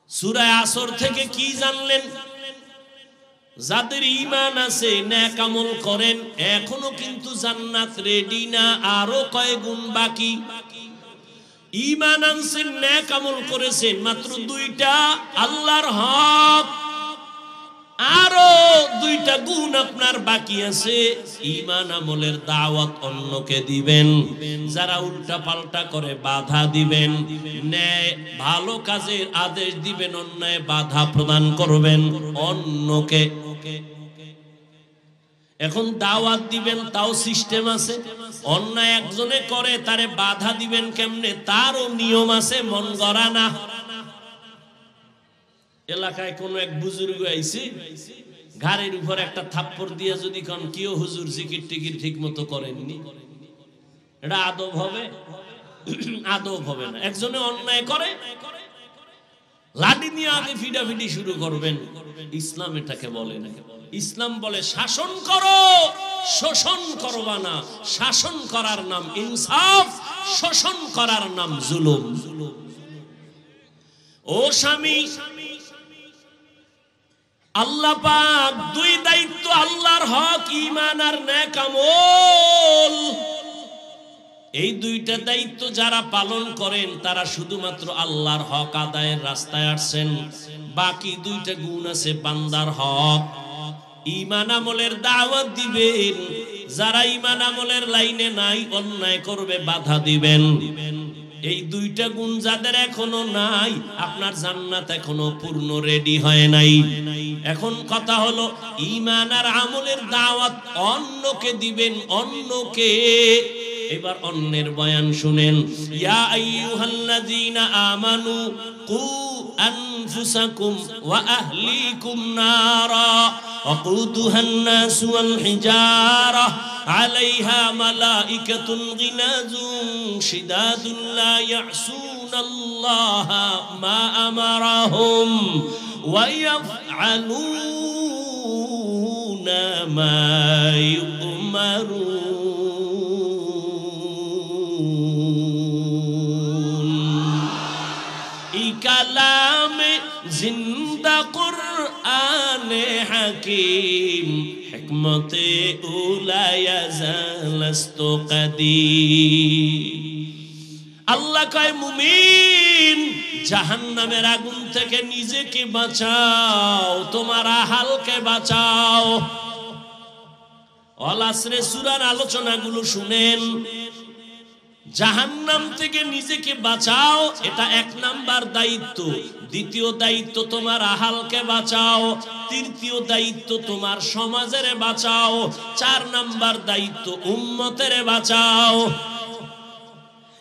Speaker 1: সূরা আসর থেকে কি জানলেন? যাদের ঈমান আছে, নেক আমল করেন, এখনো কিন্তু জান্নাত রেডি না, আরো কয় গুণ বাকি। ঈমান আনছেন, নেক আমল করেছেন, মাত্র 2টা আল্লাহর হক, আরো 2টা গুণ আপনার বাকি আছে। ঈমান আমলের দাওয়াত অন্যকে দিবেন, যারা উল্টা পাল্টা করে বাধা দিবেন, ন্যায় ভালো কাজের আদেশ দিবেন, অন্যায় বাধা প্রদান করবেন অন্যকে। এখন দাওয়াত দিবেন, তাও সিস্টেম আছে। অন্যায় একজনে করে, তারে বাধা দিবেন কেমনে, তারও নিয়ম আছে, মন গড়া না। এলাকায় কোন এক বুজুর্গ আইছে, ঘাড়ের উপর একটা থাপ্পড় দিয়ে যদি কোন কিও হুজুর জিকির টিকির ঠিক মতো করেননি, এটা আদব হবে? আদব হবে না। একজনে অন্যায় করে, লাঠি নিয়ে আগে ফিডাফিডি শুরু করবেন। ইসলাম এটাকে বলে না। ইসলাম বলে শাসন করো, শোষণ করবা না। শাসন করার নাম ইনসাফ, শোষণ করার নাম জুলুম। ও স্বামী, আল্লাহ পাক 2 দায়িত্ব, আল্লাহর হক, ঈমান আর নেক আমল। এই 2টা দায়িত্ব যারা পালন করেন, তারা শুধুমাত্র আল্লাহর হক আদায়ের রাস্তায় আসছেন। বাকি 2টা গুণ আছে বান্দার হক। ঈমান আমলের দাওয়াত দিবেন, যারা ঈমান আমলের লাইনে নাই, অন্যায় করবে বাধা দিবেন। এই দুইটা গুণ যাদের এখনো নাই, আপনার জান্নাত এখনো পূর্ণ রেডি হয় নাই। এখন কথা হলো, ঈমান আর আমলের দাওয়াত অন্যকে দিবেন, অন্যকে। এবার অন্যের বয়ান শুনেন। ইয়া আইয়ুহাল্লাযীনা আমানু কু আনফুসাকুম ওয়া আহলিকুম নারা ওয়াকুদুহান নাস ওয়াল হিজারা আলাইহা মালাইকাতুন গিলাযুন শিদাদুন লা ইয়াসুনাল্লাহা মা আমারাহুম ওয়া ইয়াফআলুনা মা ইউমারুন। কালামে জিন্দা কুরআনে হাকিম হিকমতে উলায়া জালাস্তু কাদিম। আল্লাহ কয়, মুমিন জাহান্নামের আগুন থেকে নিজেকে বাঁচাও, তোমার আহালকে বাঁচাও। ওয়াল আসরে সূরার আলোচনাগুলো শুনেন। জাহান্নাম থেকে নিজেকে বাঁচাও, এটা 1 নাম্বার দায়িত্ব। দ্বিতীয় দায়িত্ব তোমার আহালকে বাঁচাও। তৃতীয় দায়িত্ব তোমার সমাজের বাঁচাও। 4 নাম্বার দায়িত্ব উম্মতের বাঁচাও।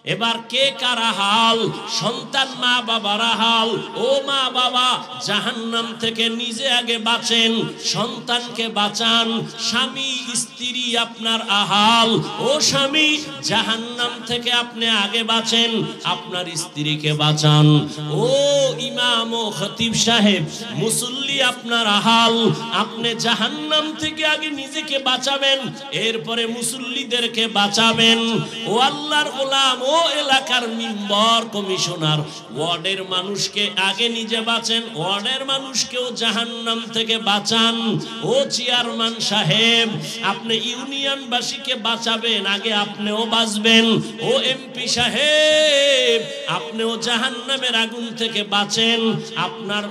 Speaker 1: এবার কে কারা হাল? সন্তান মা বাবার হাল। ও মা বাবা, জাহান্নাম থেকে নিজে আগে বাঁচেন, সন্তানকে বাঁচান। স্বামী স্ত্রী আপনার আহাল। ও স্বামী, জাহান্নাম থেকে আপনি আগে বাঁচেন, আপনার স্ত্রীকে বাঁচান। ও ইমাম ও খতিব সাহেব, মুসল্লি আপনার আহাল। আপনি জাহান্নাম থেকে আগে নিজেকে বাঁচাবেন, এরপরে মুসল্লিদেরকে বাঁচাবেন। ও আল্লাহর গোলাম, ও এলাকার মেম্বার, কমিশনার, ওয়ার্ডের মানুষকে আগে নিজে বাঁচেন, ওয়ার্ডের মানুষকেও জাহান্নাম থেকে বাঁচান। ও চেয়ারম্যান সাহেব, আপনি ইউনিয়নবাসীকে বাঁচাবেন, আগে আপনিও বাঁচবেন। ও এমপি সাহেব, আপনিও জাহান্নামের আগুন থেকে বাঁচেন। আপনার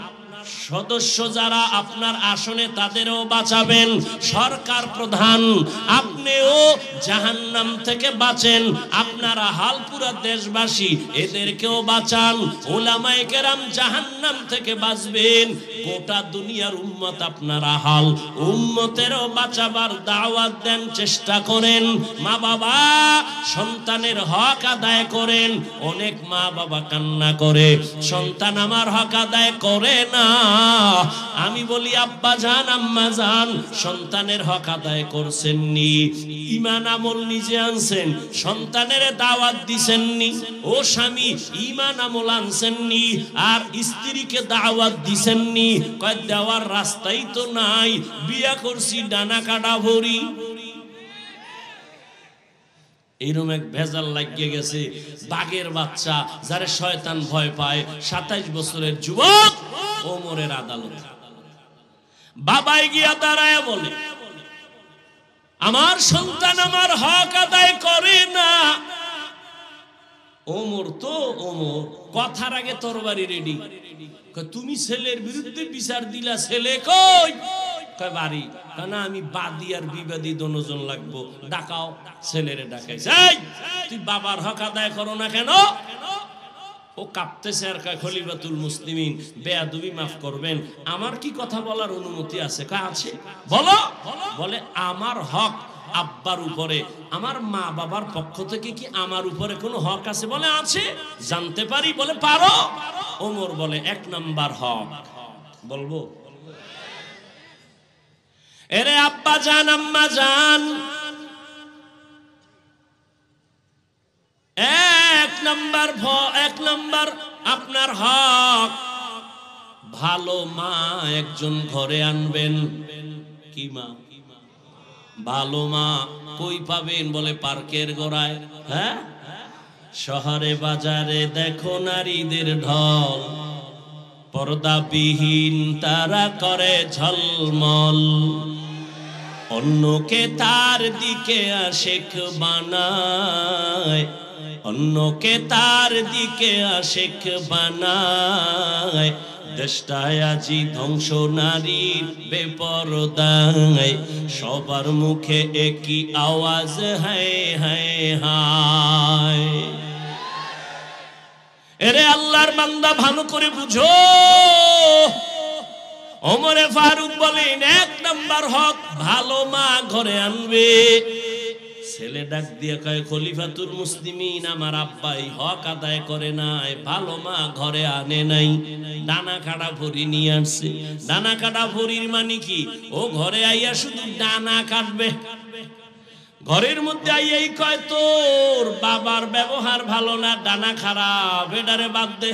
Speaker 1: সদস্য যারা আপনার আসনে, তাদেরও বাঁচাবেন। সরকার প্রধান, আপনিও জাহান্নাম থেকে বাঁচেন। আপনারা হালপুরা দেশবাসী, এদেরকেও বাঁচান। উলামায়ে কেরাম জাহান্নাম থেকে বাঁচবেন। গোটা দুনিয়ার উম্মত আপনারা হাল, উম্মতেরও বাঁচাবার দাওয়াত দেন, চেষ্টা করেন। মা বাবা, সন্তানের হক আদায় করেন। অনেক মা বাবা কান্না করে, সন্তান আমার হক আদায় করে না। আমি বলি, আব্বা জান, আম্মা জান, সন্তানের হক আদায় করছেননি? ঈমান আমল নিজে আনছেন, সন্তানের দাওয়াত দিছেননি? ও স্বামী, ঈমান আমল আনছেননি আর স্ত্রীকে দাওয়াত দিছেননি? কয় দেওয়ার রাস্তাই তো নাই, বিয়া করছি ডানা কাটা ভরি। এইরকম এক ভেজাল লাগিয়ে গেছে। বাঘের বাচ্চা, যারে শয়তান ভয় পায়, 27 বছরের যুবক, ওমরের আদালত। বাবাই গিয়া দাঁড়ায় বলে, আমার সন্তান আমার হক আদায় করে না। ওমর তো ওমর, কথার আগে তরবারি রেডি। তুমি ছেলের বিরুদ্ধে বিচার দিলা, ছেলে কই? কয় বাড়ি। না, আমি বাদী আর বিবাদী দোনোজন লাগবো, ডাকাও। ছেলেরে ডাকাইছে, তুই বাবার হক আদায় করো না কেন? ও কাঁপতেছে আর কয়, খলিফাতুল মুসলিমিন, বেয়াদবি মাফ করবেন, আমার কি কথা বলার অনুমতি আছে? কয় আছে, বলো। বলে, আমার হক আব্বার উপরে, আমার মা বাবার পক্ষ থেকে কি আমার উপরে কোনো হক আছে? বলে আছে। জানতে পারি? বলে পারো। ওমর বলে, 1 নাম্বার হক বলবো? এরে আব্বা জান, আম্মা জান, 1 নাম্বার আপনার হক, ভালো মা একজন ঘরে আনবেন। কি মা? ভালো মা কই পাবেন? বলে পার্কের গোড়ায়। হ্যাঁ, শহরে বাজারে দেখো নারীদের ঢল, পর্দাবিহীন তারা করে ঝলমল, অন্যকে তার দিকে আশিক বানায়, অন্যকে তার দিকে আশিক বানায়। দেশটায় আজি ধ্বংস নারীর বেপরদায়, সবার মুখে একই আওয়াজ, হায় হায় হায়। এরে আল্লাহর বান্দা ভালো করে বুঝো, ওমরে ফারুক বলেন 1 নাম্বার হক ভালো মা ঘরে আনবে। ছেলে ডাক দিয়ে কয় খলিফাতুল মুসলিমিন আমার আব্বাই হক আদায় করে নাই, ভালো মা ঘরে আনে নাই, ডানা কাটা ভরি নিয়ে আসছে। ডানা কাটা ভরির মানে কি, ও ঘরে আইয়া শুধু ডানা কাটবে। ঘরের মধ্যে আইয়াই কয় তোর বাবার ব্যবহার ভালো না, ডানা খারাপ, এটারে বাদ দে।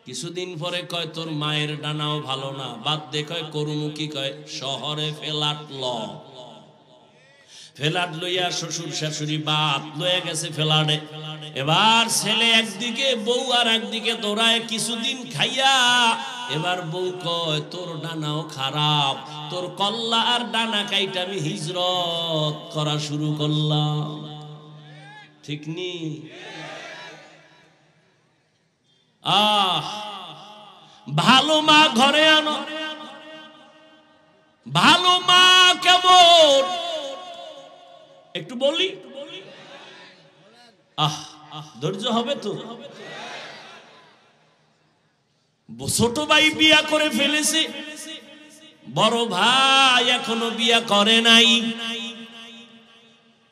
Speaker 1: কিছুদিন পরে কয় তোর মায়ের ডানাও ভালো না, বাদ দে। কয় করুমু কি, কয় শহরে ফ্ল্যাট ল। ফ্ল্যাট লইয়া শ্বশুর শাশুড়ি বাদ লইয়া গেছে ফ্ল্যাটে। এবার ছেলে একদিকে, বউ আর একদিকে দৌড়ায়। কিছুদিন খাইয়া এবার বউ কয় তোর ডানাও খারাপ, তোর কল্লা আর ডানা কাইটা আমি হিজরত করা শুরু করলাম। ঠিক নি? ভালো মা ঘরে আনো। ভালো মা কেমন একটু বলি, ধৈর্য হবে তো। ছোট ভাই বিয়া করে ফেলেছে, বড় ভাই এখনো বিয়া করে নাই।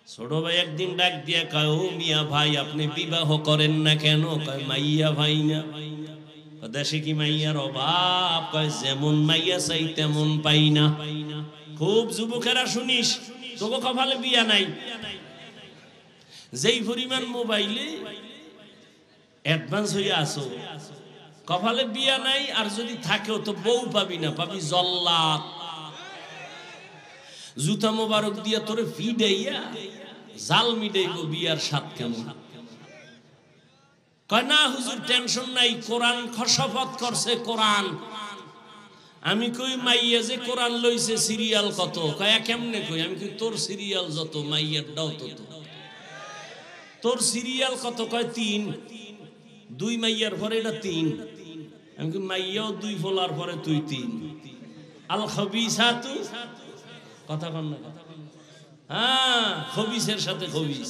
Speaker 1: ছোট ভাই একদিন ডাক দিয়া কয় ও মিয়া ভাই আপনি বিবাহ করেন না কেন? কয় মাইয়া ভাই না। দেশে কি মাইয়ার অভাব? কয় যেমন মাইয়া চাই তেমন পাই না। খুব যুবকেরা শুনিস, তোকে কপালে বিয়া নাই। যেই পরিমাণ মোবাইলে অ্যাডভান্স হয়ে আসো, কপালে বিয়া নাই। আর যদি থাকেও তো বউ পাবি না, পাবি জল্লাদ। জুতা মোবারক দিয়া তোরে ফিডাইয়া জাল মিডাইব বিয়ার স্বাদ কেমন। কয় না হুজুর টেনশন নাই, কোরআন শপথ করছে কোরআন। আমি কই মাইয়া যে কোরআন লইছে সিরিয়াল কত? কয় কেমনে কই? আমি কই তোর সিরিয়াল যত মাইয়ার দাও তত। তোর সিরিয়াল কত? কয় 3। 2 মাইয়ার পরে এটা 3। আমি কই মাইয়াও 2 ফলার পরে তুই 3। আল খবিসাতু, কথা কন না? হ্যাঁ, খবিসের সাথে খবিস।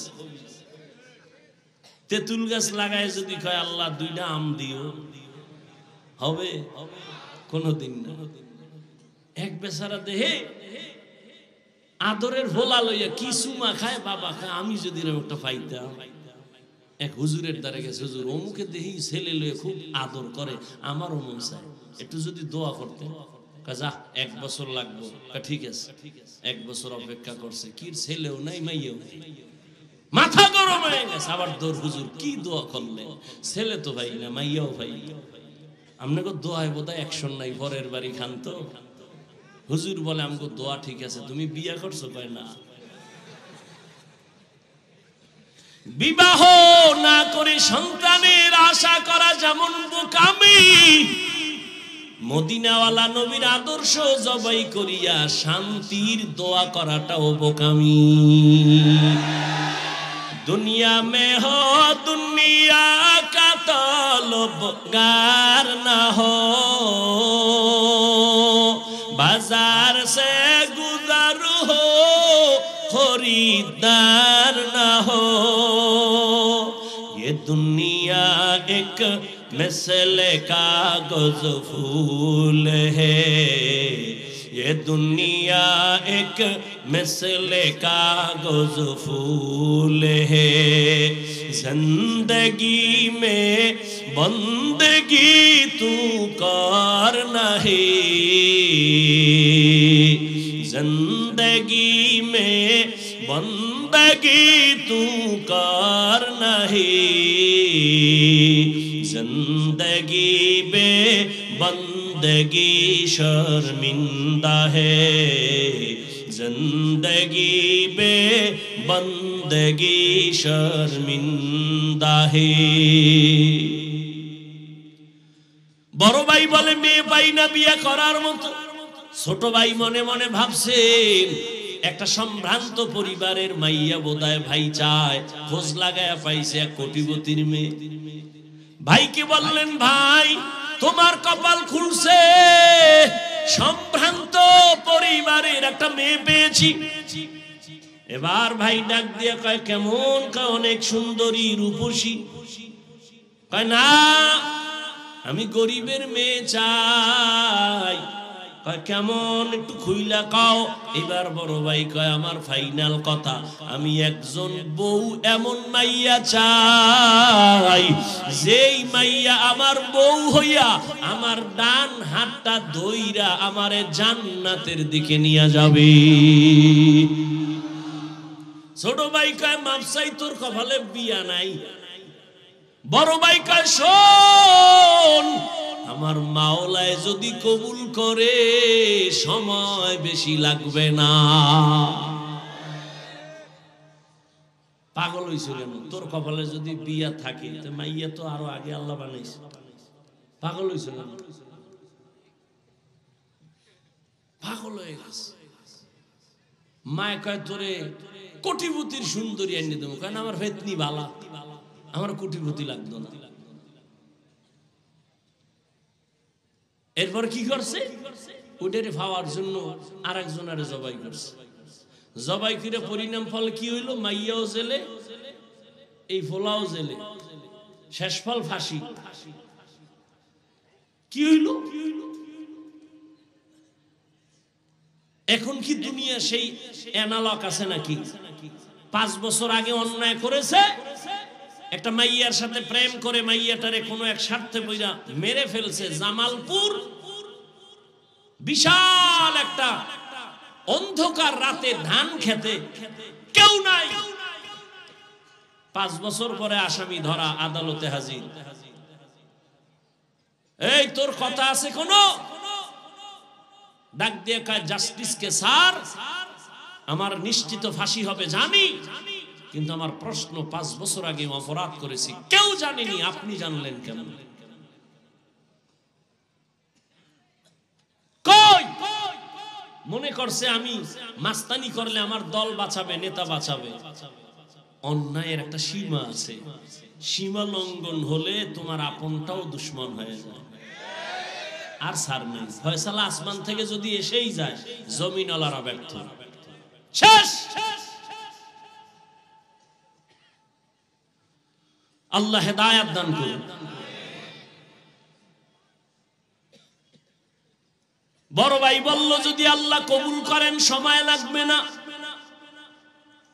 Speaker 1: তেঁতুল গাছ লাগায় যদি কয় আল্লাহ 2টা আম দিও, হবে? কোনদিন না। এক বেচারা দেহে আদরের ভোলা লইয়া কি সুমা খায়, বাবা খায়, আমি যদি একটা পাইতাম। এক হুজুরের দ্বারে গেছে, হুজুর অমুকে দেহি ছেলে লইয়া খুব আদর করে, আমারও মন চায় একটু যদি দোয়া করতে। যা 1 বছর লাগবো। ঠিক আছে, 1 বছর অপেক্ষা করছে, কি ছেলেও নাই মাইয়াও নাই। মাথা গরম হয়ে গেছে। আবার দৌড়, হুজুর কি দোয়া করলেন? ছেলে তো ভাই না, মাইয়াও ভাই। আপনাকে দোয়ায় বোধহয় অ্যাকশন নাই, পরের বাড়ি খান তো। হুজুর বলে আমাকে দোয়া ঠিক আছে, তুমি বিয়া করছো? কয় না। বিবাহ না করে সন্তানের আশা করা যেমন বোকামি, মদিনাওয়ালা নবীর আদর্শ জবাই করিয়া শান্তির দোয়া করাটাও বোকামি। दुनिया में हो दुनिया का तलबगार ना हो, बाजार से गुजर हो खरीदार ना हो। ये दुनिया एक मिसल कागज फूल है, ये दुनिया एक मिसल कागज फूल है। जिंदगी में बंदगी तू कर नहीं, जिंदगी में बंदगी तू कर नहीं, जिंदगी में बंदगी शर्मिंदा है, जिंदगी में बंदगी शर्मिंदा है। বড় ভাই বলে মেয়ে পাই না বিয়ে করার মতো। ছোট ভাই মনে মনে ভাবছেন একটা সম্ভ্রান্ত পরিবারের মাইয়া বোধহয় ভাই চায়, খোঁজ লাগায় পাইছে এক কোটিপতির মেয়ে। ভাইকে বললেন ভাই তোমার কপাল খুলছে, সম্ভ্রান্ত পরিবারের একটা মেয়ে পেয়েছি। এবার ভাই ডাক দিয়ে কয় কেমন? অনেক সুন্দরী রূপসী। কয় না আমি গরিবের মেয়ে চাই। কয় কেমন একটু খুইলা কও। এবার বড় ভাই কয় আমার ফাইনাল কথা, আমি একজন বউ এমন মাইয়া চাই যেই মাইয়া আমার বউ হইয়া আমার ডান হাতটা ধইরা আমারে জান্নাতের দিকে নিয়ে যাবে। ছোট ভাই কয় মাপসাই তোর কপালে বিয়া নাই। বড় ভাই কয় শোন, আমার মাওলায় যদি কবুল করে সময় বেশি লাগবে না। পাগল হইছ কেন? তোর কপালে যদি বিয়া থাকে তো মাইয়া তো আরো আগে আল্লাহ বানাইছে। পাগল হইছ কেন? পাগল হয়ে গেছে। মায় কয় তোরে কোটিপতির সুন্দরী এনে দেবো, কারণ আমার ফেতনি বালা, আমার কোটিপতি লাগতো না। এরপর কি করছে? ওটারে পাওয়ার জন্য আরেকজনের জবাই করছে। জবাই করে পরিণাম ফল কি হইল? মাইয়াও জেলে, এই ফোলাও জেলে, শেষ ফল ফাঁসি। কি হইল? এখন কি দুনিয়া সেই অ্যানালগ আছে নাকি? 5 বছর আগে অন্যায় করেছে, একটা মাইয়ার সাথে প্রেম করে মাইয়াটারে কোনো এক স্বার্থে বইরা মেরে ফেলছে। জামালপুর বিশাল একটা অন্ধকার রাতে ধান খেতে কেউ নাই, 5 বছর পরে আসামি ধরা, আদালতে হাজির। এই তোর কথা আছে কোনো? ডাক দিয়ে কয় জাস্টিসকে স্যার, আমার নিশ্চিত ফাঁসি হবে জানি, কিন্তু আমার প্রশ্ন 5 বছর আগে অপরাধ করেছি, কেউ জানেনি, আপনি জানলেন কেন? কই মনে করছে আমি মাস্তানি করলে আমার দল বাঁচাবে, নেতা বাঁচাবে। অন্যায়ের একটা সীমা আছে, সীমা লঙ্ঘন হলে তোমার আপনটাও দুশ্মন হয়ে যায়। আর সার নেই, ফয়সালা আসমান থেকে যদি এসেই যায় জমিনওয়ালারা ব্যর্থ, শেষ। আল্লাহ হেদায়েত দান করুন। বড় ভাই বলল যদি আল্লাহ কবুল করেন সময় লাগবে না।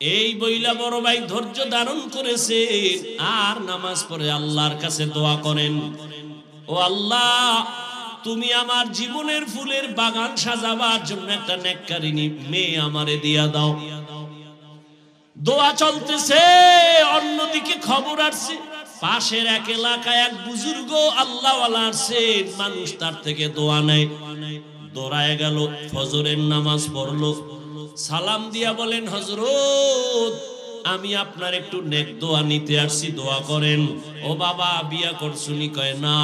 Speaker 1: এই বইলা বড় ভাই ধৈর্য ধারণ করেছে আর নামাজ পড়ে আল্লাহর কাছে দোয়া করেন, ও আল্লাহ তুমি আমার জীবনের ফুলের বাগান সাজাবার জন্য একটা নেককারিনী মেয়ে আমারে দিয়া দাও। দোয়া চলতেছে, অন্যদিকে খবর আসছে পাশের এক এলাকায় এক বুজুর্গ আল্লাহওয়ালা আছেন, মানুষ তার থেকে দোয়া নেয়। দৌড়ায় গেল, ফজরের নামাজ পড়লো, সালাম দিয়া বলেন হযরত আমি আপনার একটু নেক দোয়া নিতে আসছি, দোয়া করেন। ও বাবা বিয়া করছুনি? কয় না।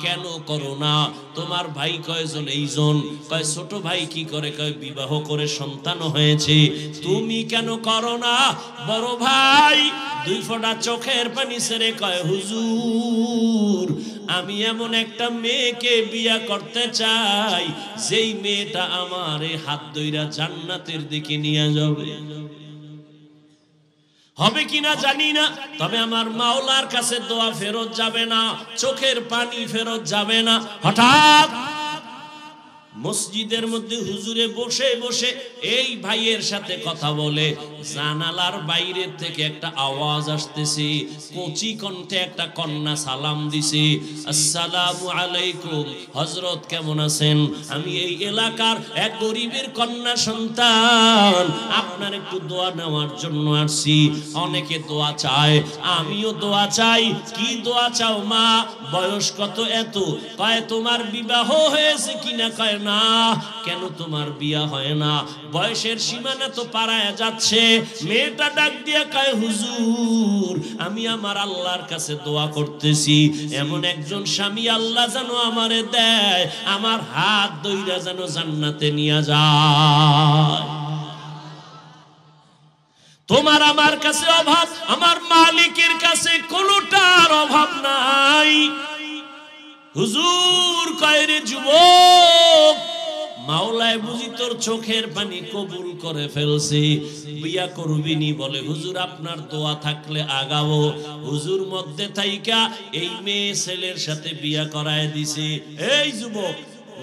Speaker 1: কেন করো না? তোমার ভাই কয়জন? এইজন। কয় ছোট ভাই কি করে? কয় বিবাহ করে সন্তান হয়েছে। তুমি কেন করো না? বড় ভাই 2 ফোঁটা চোখের পানি ছেড়ে কয় হুজুর আমি এমন একটা মেয়েকে বিয়া করতে চাই যেই মেয়েটা আমারে হাত ধইরা জান্নাতের দিকে নিয়ে যাবে। হবে কিনা জানি না, তবে আমার মাওলার কাছে দোয়া ফেরত যাবে না, চোখের পানি ফেরত যাবে না। হঠাৎ মসজিদের মধ্যে হুজুরে বসে বসে এই ভাইয়ের সাথে কথা বলে, জানালার বাইরে থেকে একটা আওয়াজ আসতেছে, কচি কণ্ঠে একটা কন্যা সালাম দিছে, আসসালামু আলাইকুম হযরত কেমন আছেন? আমি এই এলাকার এক গরিবের কন্যা সন্তান, আপনার একটু দোয়া নেওয়ার জন্য আসছি। অনেকে দোয়া চায়, আমিও দোয়া চাই। কি দোয়া চাও মা? বয়স কত? এত। কয় তোমার বিবাহ হয়েছে কিনা? কয় না। কেন তোমার বিয়া হয় না? বয়সের সীমানা তো পারায়া যাচ্ছে। মেয়েটা ডাক দিয়ে কয় হুজুর আমি আমার আল্লাহর কাছে দোয়া করতেছি এমন একজন স্বামী আল্লাহ যেন আমারে দেয়, আমার হাত ধইরা যেন জান্নাতে নিয়ে যায়। তোমার আমার কাছে অভাব, আমার মালিকের কাছে কোনোটার অভাব নাই। হুজুর কয় রে যুবক, মাওলায় বুঝি তোর চোখের পানি কবুল করে ফেলছি, বিয়া করবিনি। বলে হুজুর আপনার দোয়া থাকলে আগাবো। হুজুর মধ্যে থাইকা এই মেয়ে ছেলের সাথে বিয়া করায় দিছে। এই যুবক,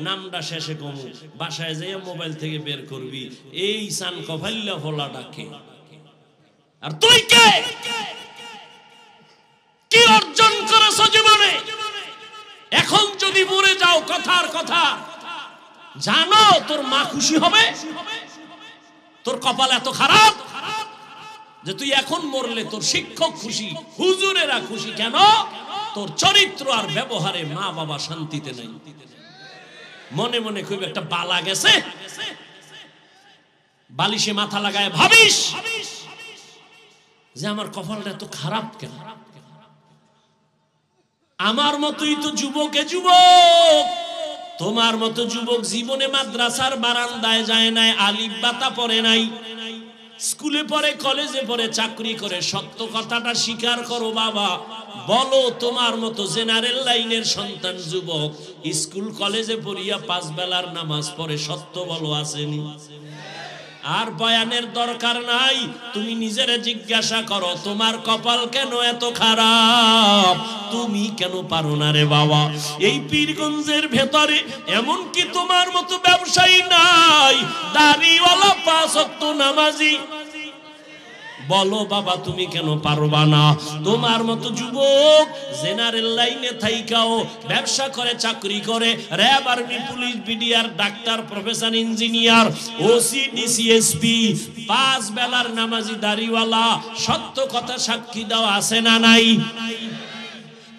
Speaker 1: নামটা শেষে কমু, বাসায় যাইয়া মোবাইল থেকে বের করবি, এই সান কফাল্লা ফলা ডাকে। আর তুই কে, কি অর্জন করেছ জীবনে? এখন যদি মরে যাও কথার কথা, জানো তোর মা খুশি হবে? তোর কপাল এত খারাপ যে তুই এখন মরলে তোর শিক্ষক খুশি, হুজুরেরা খুশি। কেন? তোর চরিত্র আর ব্যবহারে মা বাবা শান্তিতে নাই। মনে মনে খুব একটা বালা গেছে, বালিশে মাথা লাগায় ভাবিস যে আমার কপালটা এত খারাপ কেন? আমার মতোই তো যুবকে যুবক, তোমার মতো যুবক জীবনে মাদ্রাসার বারান্দায় যায় নাই, আলিফ বাতা পড়ে নাই, স্কুলে পড়ে, কলেজে পড়ে, চাকরি করে। সত্য কথাটা স্বীকার করো বাবা, বলো তোমার মতো জেনারেল লাইনের সন্তান যুবক স্কুল কলেজে পড়িয়া 5 বেলার নামাজ পড়ে, সত্য বলো আসেনি? আর বয়ানের দরকার নাই, তুমি নিজেরে জিজ্ঞাসা করো তোমার কপাল কেন এত খারাপ, তুমি কেন পারো না রে বাবা? এই পীরগঞ্জের ভেতরে এমন কি তোমার মতো ব্যবসায়ী নাই, দাড়িওয়ালা 5 ওয়াক্ত নামাজি? বলো বাবা তুমি কেন পারবা না? তোমার মতো যুবক জেনারেল লাইনে থাইকাও ব্যবসা করে, চাকরি করে, RAB, army, police, BDR, doctor, professor, engineer, OC, DC SP, 5 বেলার নামাজি দাড়িওয়ালা। সত্য কথা সাক্ষী দাও, আছে না নাই?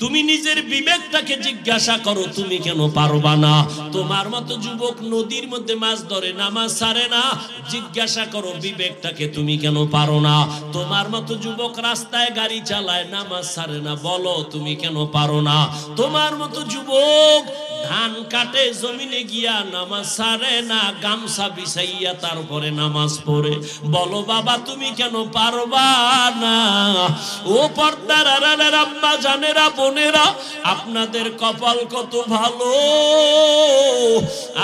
Speaker 1: তুমি নিজের বিবেকটাকে জিজ্ঞাসা করো তুমি কেন পারবা না? তোমার মতো যুবক নদীর মধ্যে মাছ ধরে, নামাজ ছাড়ে না, জিজ্ঞাসা করো বিবেকটাকে তুমি কেন পারো না? তোমার মতো যুবক রাস্তায় গাড়ি চালায়, নামাজ ছাড়ে না, বলো তুমি কেন পারো না? তোমার মতো যুবক ধান কাটে, জমিনে গিয়া নামাজ ছাড়ে না, গামছা বিছাইয়া তারপরে নামাজ পড়ে, বলো বাবা তুমি কেন পারবা না? ও পর্দার আড়ালের আম্মা জানেরা, বোনেরা, আপনাদের কপাল কত ভালো।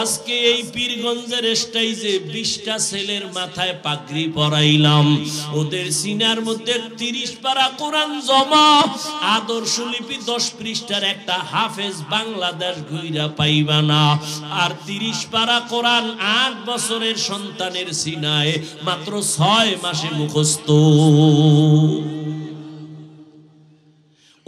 Speaker 1: আজকে এই পীরগঞ্জের স্টেজে 20টা ছেলের মাথায় পাগড়ি পরাইলাম, ওদের সিনার মধ্যে 30 পারা কোরআন জমা, আদর্শ লিপি 10 পৃষ্ঠার একটা হাফেজ বাংলাদেশ ঘুইরা পাইবা না। আর 30 পারা কোরআন 8 বছরের সন্তানের সিনায় মাত্র 6 মাসে মুখস্থ।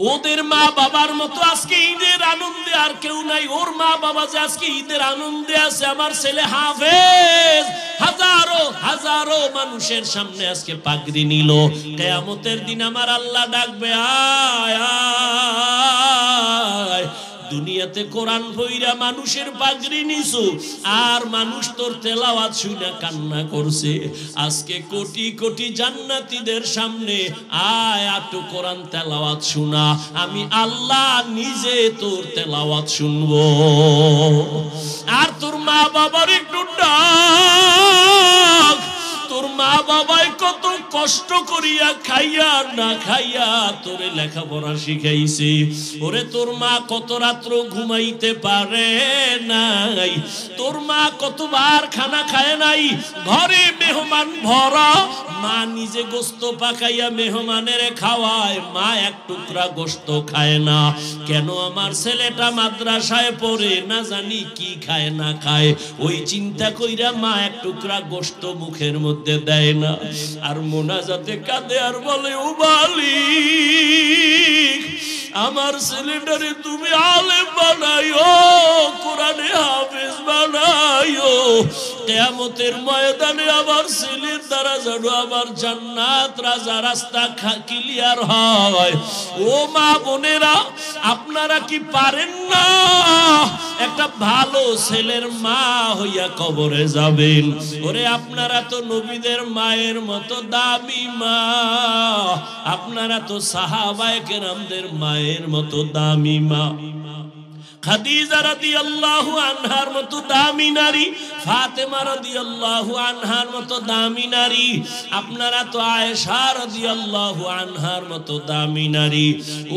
Speaker 1: ওদের মা বাবার মতো আজকে ঈদের আনন্দে আর কেউ নাই। ওর মা বাবা যে আজকে ঈদের আনন্দে আছে, আমার ছেলে হাফেজ হাজারো হাজারো মানুষের সামনে আজকে পাগড়ি নিল। কিয়ামতের দিন আমার আল্লাহ ডাকবে, আয় আয়, দুনিয়াতে কোরআন পইরা মানুষের পাগড়ি নিছো, আর মানুষ তোর তেলাওয়াত শুনে কান্না করছে। আজকে কোটি কোটি জান্নাতীদের সামনে আয়, আটো কোরআন তেলাওয়াত শোনা, আমি আল্লাহ নিজে তোর তেলাওয়াত শুনবো। আর তোর মা বাবার একটু ডাক, তোর মা বাবাই কত কষ্ট করিয়া খাইয়া না খাইয়া তোরে লেখাপড়া শিখাইছে। ওরে তোর মা কত রাত্র ঘুমাইতে পারে নাই, তোর মা কতবার খানা খায় নাই, ঘরে মেহমান ভরা, মা নিজে গোস্ত পাকাইয়া মেহমানের খাওয়ায়, মা এক টুকরা গোস্ত খায় না। কেন? আমার ছেলেটা মাদ্রাসায় পড়ে, না জানি কি খায় না খায়, ওই চিন্তা কইরা মা এক টুকরা গোস্ত মুখের মধ্যে দেয় না। আর মোনাজাতে কাঁদে আর বলে, ও মালিক আমার ছেলেটারে তুমি আলেম বানাইও, কোরআনে হাফেজ বানাইও, কিয়ামতের ময়দানে আমার ছেলের দ্বারা যেন আমার জান্নাত রাজা রাস্তা ক্লিয়ার হয়। ও মা বোনেরা, আপনারা কি পারেন না একটা ভালো ছেলের মা হইয়া কবরে যাবেন? ওরে আপনারা তো নবীদের মায়ের মতো দামি মা, আপনারা তো সাহাবায়ে কেরামদের মায়ের মতো দামি মা। খাদিজা রাদিয়াল্লাহু আনহার মতো দামি নারী ফাতেমা রাদিয়াল্লাহু আনহার মতো দামি নারী, আপনারা তো আয়েশা রাদিয়াল্লাহু আনহার মতো দামি নারী।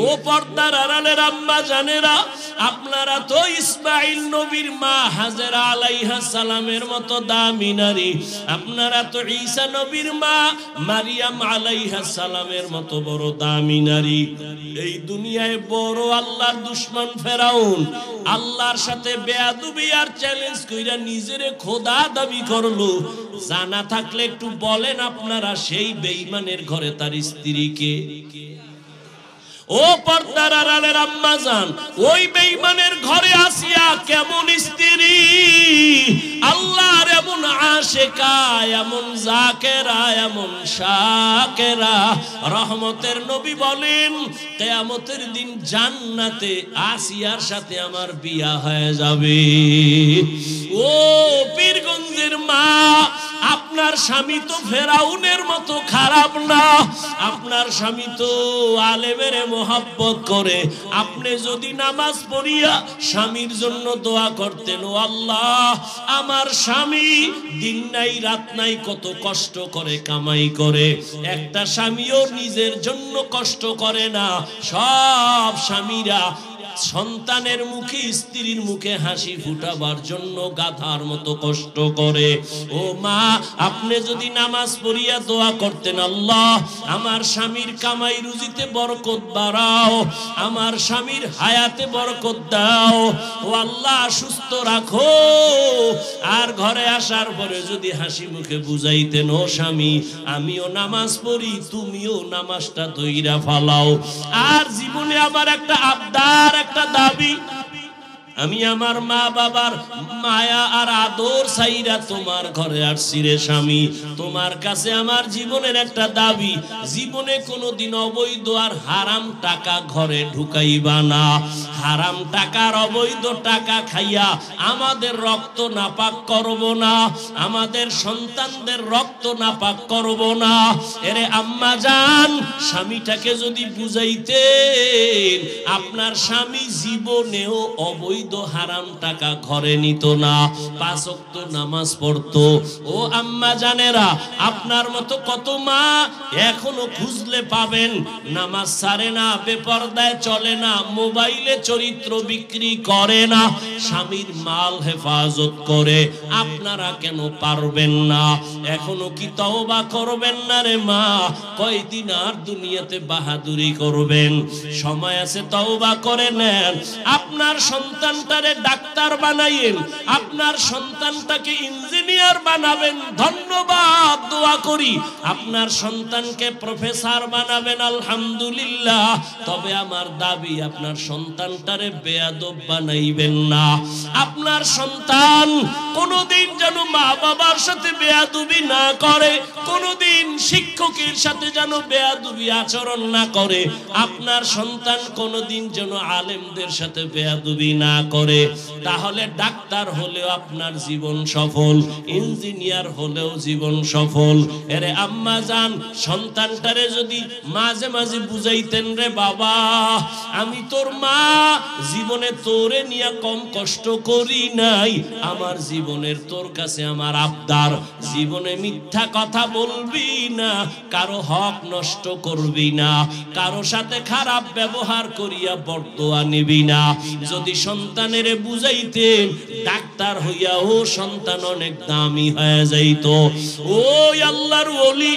Speaker 1: ও পর্দার আড়ালের আম্মা জানেরা, আপনারা তো ইসমাঈল নবীর মা হাজেরা আলাইহিস সালামের মতো দামি নারী। আপনারা তো ঈসা নবীর মা মারিয়াম আলাইহিস সালামের মতো বড় দামি নারী। এই দুনিয়ায় বড় আল্লাহর দুশমন ফেরাউন আল্লাহর সাথে বেয়াদবি আর চ্যালেঞ্জ কইরা নিজেরে খোদা দাবি করলো। জানা থাকলে একটু বলেন আপনারা সেই বেঈমানের ঘরে তার স্ত্রীকে। ও পর্দার আড়ালের আম্মা জান, ওই বেঈমানের ঘরে আসিয়া কেমন স্ত্রী, আল্লাহর এমন আশিকা, এমন জাকেরা, এমন শাকেরা। রহমতের নবী বলেন কিয়ামতের দিন জান্নাতে আসিয়ার সাথে আমার বিয়া হয়ে যাবে। ও পীরগঞ্জের মা, আপনার স্বামী তো ফেরাউনের মতো খারাপ না, আপনার স্বামী তো আলেমের মোহাব্বত করে। আপনি যদি নামাজ পড়িয়া স্বামীর জন্য দোয়া করতেন, ও আল্লাহ আমার স্বামী দিন নাই রাত নাই কত কষ্ট করে কামাই করে, একটা স্বামীও নিজের জন্য কষ্ট করে না। সব স্বামীরা সন্তানের মুখে, স্ত্রীর মুখে হাসি ফুটাবার জন্য গাধার মতো কষ্ট করে। ও মা, আপনি যদি নামাজ পড়িয়া দোয়া করতেন, আল্লাহ আমার স্বামীর কামাই রুজিতে বরকত বাড়াও, আমার স্বামীর হায়াতে বরকত দাও, ও আল্লাহ সুস্থ রাখো। আর ঘরে আসার পরে যদি হাসি মুখে বুঝাইতেন, ও স্বামী আমিও নামাজ পড়ি, তুমিও নামাজটা ধইরা ফালাও। আর জীবনে আমার একটা আবদার, একটা দাবি, আমি আমার মা বাবার মায়া আর আদর চাইরা তোমার ঘরে আসছি রে স্বামী। তোমার কাছে আমার জীবনের একটা দাবি, জীবনে কোনোদিন অবৈধ আর হারাম টাকা ঘরে ঢুকাইবা না। হারাম টাকার অবৈধ টাকা খাইয়া আমাদের রক্ত নাপাক করব না, আমাদের সন্তানদের রক্ত নাপাক করব না। এরে আম্মা জান, স্বামীটাকে যদি বুঝাইতেন, আপনার স্বামী জীবনেও অবৈধ হারাম টাকা ঘরে নিত না, 5 ওয়াক্ত নামাজ পড়তো। ও আম্মা জানেরা, আপনার মতো কত মা এখনো খুঁজলে পাবেন, নামাজ ছাড়ে না, বেপরদায় চলে না, মোবাইলে চরিত্র বিক্রি করে না, স্বামীর মাল হেফাজত করে। আপনারা কেন পারবেন না? এখনো কি তওবা করবেন না রে মা? কয়দিন আর দুনিয়াতে বাহাদুরি করবেন? সময় আছে, তওবা করে নেন। আপনার সন্তানটারে ডাক্তার বানাইয়েন, আপনার সন্তানটাকে ইঞ্জিনিয়ার বানাবেন, ধন্যবাদ, দোয়া করি। আপনার সন্তানকে প্রফেসর বানাবেন, আলহামদুলিল্লাহ। তবে আমার দাবি, আপনার সন্তানটারে বেয়াদব বানাইবেন না। আপনার সন্তান কোনোদিন যেন মা বাবার সাথে বেয়াদবি না করে, কোনোদিন শিক্ষকের সাথে যেন বেয়াদবি আচরণ না করে। আপনার সন্তান কোনোদিন যেন আলেমদের সাথে বেয়াদবি না করে। তাহলে ডাক্তার হলেও আপনার জীবন সফল, ইঞ্জিনিয়ার হলেও জীবন সফল। এরে আম্মা জান, সন্তানটারে যদি মাঝে মাঝে বুঝাইতেন, রে বাবা আমি তোর মা, জীবনে তোরে নিয়ে কম কষ্ট করি নাই, আমার জীবনের তোর কাছে আমার আবদার, জীবনে মিথ্যা কথা বলবি না, কারো হক নষ্ট করবি না, কারো সাথে খারাপ ব্যবহার করিয়া বরদোয়া নিবি না। যদি সন্তানের বুঝাইতেন, ডাক্তার হইয়া ও সন্তান অনেক দামি হয়ে যাইত। ওই আল্লাহর ওলি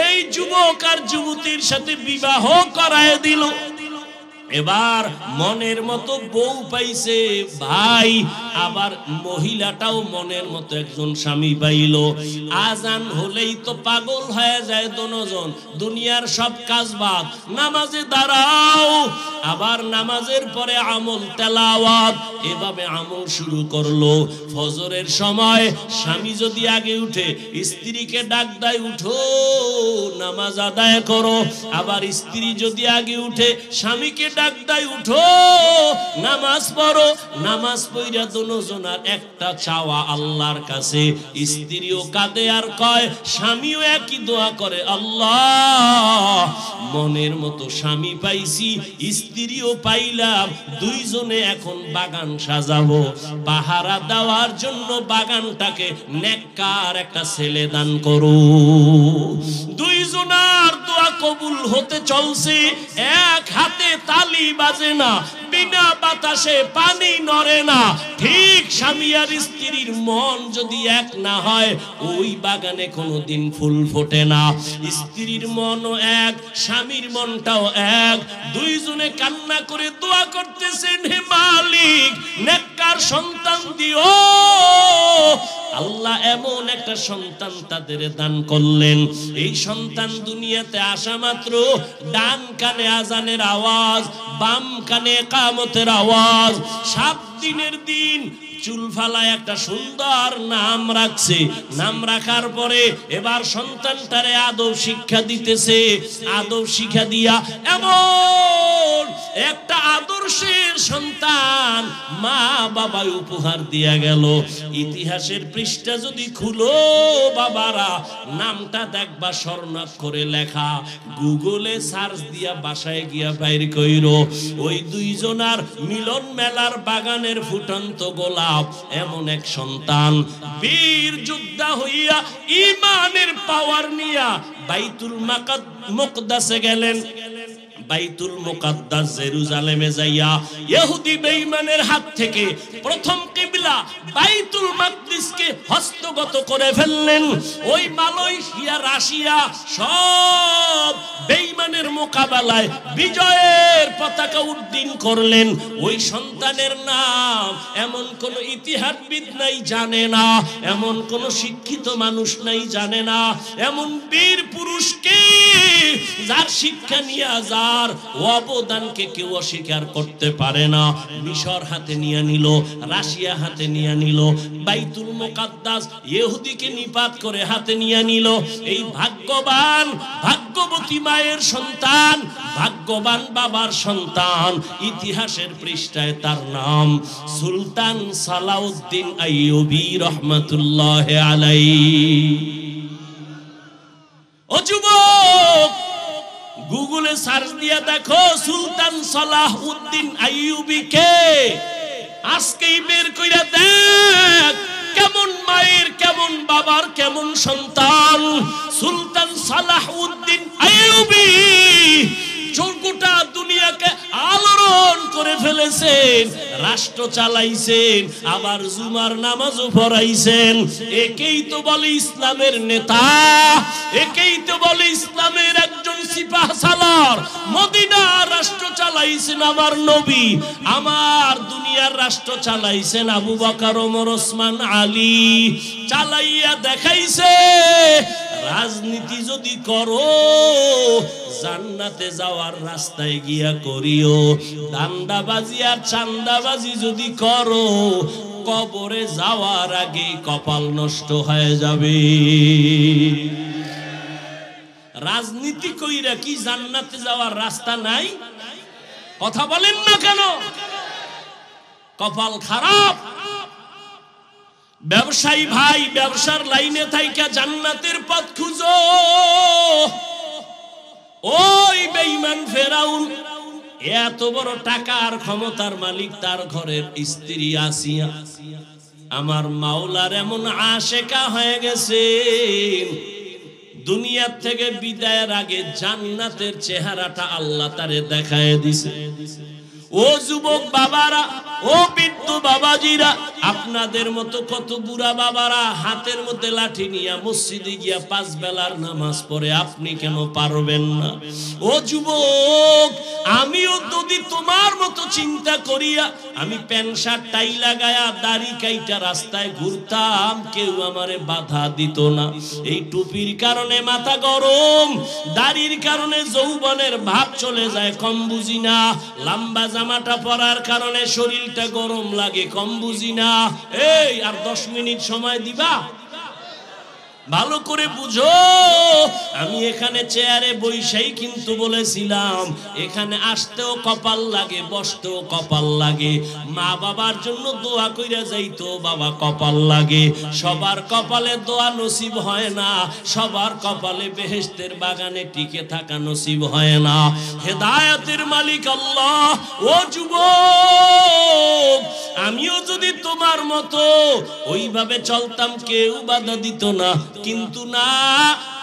Speaker 1: এই যুবক আর যুবতীর সাথে বিবাহ করায় দিল। এবার মনের মতো বউ পাইছে ভাই, আবার মহিলাটাও মনের মতো একজন স্বামী পাইল। আজান হলেই তো পাগল হয়ে যায় দুজন, দুনিয়ার সব কাজ বাদ, নামাজে দাঁড়াও। আবার নামাজের পরে আমল তেলাওয়াত, এভাবে আমল শুরু করলো। ফজরের সময় স্বামী যদি আগে উঠে, স্ত্রীকে ডাক দেয়, উঠো নামাজ আদায় করো। আবার স্ত্রী যদি আগে উঠে, স্বামীকে ডাক দেয়, উঠো নামাজ পড়ো। নামাজ পড়া দোনোজনার একটা চাওয়া আল্লাহর কাছে। স্ত্রীও কাঁদে আর কয়, স্বামীও একই দোয়া করে, আল্লাহ মনের মতো স্বামী পাইছি, স্ত্রীও পাইলাম, দুইজনে এখন বাগান সাজাবো। পাহারা দেওয়ার জন্য বাগানটাকে নেককার একটা ছেলে দান করো। দুইজনার দোয়া কবুল হতে চলছে, এক হাতে তালি বাজে না, বিনা বাতাসে পানি নড়ে না। ঠিক স্বামী আর স্ত্রীর মন যদি এক না হয়, ওই বাগানে কোনোদিন ফুল ফোটে না। স্ত্রীর মনও এক, স্বামীর মনটাও এক। দুইজনে কান্না করে দোয়া করতেছেন, হে মালিক নেককার সন্তান দিও। আল্লাহ এমন একটা সন্তান তাদের দান করলেন। এই সন্তান দুনিয়াতে আসা মাত্র ডান কানে আজানের আওয়াজ, বাম কানে ইকামতের আওয়াজ। 7 দিনের দিন চুল ফালায় একটা সুন্দর নাম রাখছে। নাম রাখার পরে এবার সন্তানটারে আদব শিক্ষা দিতেছে। আদব শিক্ষা দিয়া এমন একটা আদর্শের সন্তান মা বাবা উপহার দিয়া গেল। ইতিহাসের পৃষ্ঠা যদি খুলো বাবারা, নামটা দেখবা স্বর্ণাক্ষরে লেখা। গুগলে সার্চ দিয়া বাসায় গিয়া বাইর কইরো, ওই দুইজনার মিলন মেলার বাগানের ফুটন্ত গোলাপ এমন এক সন্তান বীর যোদ্ধা হইয়া ঈমানের পাওয়ার নিয়া বাইতুল মুকদ্দাসে গেলেন। বাইতুল মুকদ্দাস জেরুজালেমে যাইয়া ইহুদি বেঈমানের হাত থেকে প্রথম কিবলা বাইতুল মাকদিসকে হস্তগত করে ফেললেন। ওই মালয়েশিয়া, রাশিয়া সব বেঈমানের মোকাবেলায় বিজয়ের পতাকা উড্ডীন করলেন। ওই সন্তানের নাম এমন কোন ইতিহাসবিদ নাই জানে না, এমন কোন শিক্ষিত মানুষ নাই জানে না। এমন বীর পুরুষকে যার শিক্ষা নিয়ে যার অবদানকে কেউ অস্বীকার করতে পারে না। মিশর হাতে নিয়ে নিল, রাশিয়া হাতে নিয়ে নিল, বাইতুল মুকদ্দাস ইহুদিকে নিপাত করে হাতে নিয়ে নিল। এই ভাগ্যবান ভাগ্যবতী মায়ের সন্তান, ভাগ্যবান বাবার সন্তান, ইতিহাসের পৃষ্ঠায় তার নাম সুলতান সালাউদ্দিন আইয়ুবী রহমাতুল্লাহ আলাইহি। ও যুবক, গুগলে সার্চ দিয়া দেখো সুলতান সালাউদ্দিন আইয়ুবী কে। আজকেই বের কইরা দেখ কেমন মায়ের, কেমন বাবার, কেমন সন্তান। সুলতান সালাউদ্দিন আইয়ুবী গোটা দুনিয়াকে আলোড়ন করে ফেলেছেন, রাষ্ট্র চালাইছেন, আবার জুমার নামাজও পড়াইছেন। একেই তো বলে ইসলামের নেতা, একেই তো বলে ইসলামের একজন সিপাহ সালার। মদিনার রাষ্ট্র চালাইছেন আমার নবী, আমার দুনিয়ার রাষ্ট্র চালাইছেন আবু বকর, ওমর, ওসমান, আলী। চালাইয়া দেখাইছে রাজনীতি যদি করো জান্নাতে যাওয়ার রাস্তায় গিয়া করিও, দান্দাবাজি আর চান্দাবাজি যদি করো কবরে যাওয়ার আগে কপাল নষ্ট হয়ে যাবে। রাজনীতি কইরা কি জান্নাতে যাওয়ার রাস্তা নাই? কথা বলেন না কেন? কপাল খারাপ। ব্যবসায়ী ভাই, ব্যবসার লাইনে থাইকা জান্নাতের পথ খুঁজো। ওই বেঈমান ফেরাউন এত বড় টাকা আর ক্ষমতার মালিক, তার ঘরের স্ত্রী আসিয়া আমার মাওলার এমন আশেকা হয়ে গেছে, দুনিয়া থেকে বিদায়ের আগে জান্নাতের চেহারাটা আল্লাহ তারে দেখায় দিছে। ও যুবক বাবারা, ও বৃদ্ধ বাবাজিরা, আপনাদের মতো কত বুড়া বাবারা হাতের মধ্যে লাঠি নিয়ে মসজিদে গিয়া 5 বেলার নামাজ পড়ে, আপনি কেন পারবেন না? ও যুবক, আমিও যদি তোমার মতো চিন্তা করিয়া আমি প্যান্ট শার্ট টাই লাগায়া দাড়ি কাইটা রাস্তায় ঘুরতাম, কেউ আমারে বাধা দিত না। এই টুপির কারণে মাথা গরম, দাড়ির কারণে যৌবনের ভাব চলে যায়, কম বুঝি না। লম্বা জামাটা পরার কারণে শরীরটা গরম লাগে, কম বুঝি না। এই আর 10 মিনিট সময় দিবা? ভালো করে বুঝো। আমি এখানে চেয়ারে বইসাই কিন্তু বলেছিলাম এখানে আসতেও কপাল লাগে, বসতেও কপাল লাগে। মা বাবার জন্য দোয়া কইরা যাইতো বাবা কপাল লাগে। সবার কপালে দোয়া নসিব হয় না, সবার কপালে বেহেশতের বাগানে টিকে থাকা নসিব হয় না। হেদায়েতের মালিক আল্লাহ। ও যুবক, আমিও যদি তোমার মতো ওইভাবে চলতাম কেউ বাধা দিত না, কিন্তু না,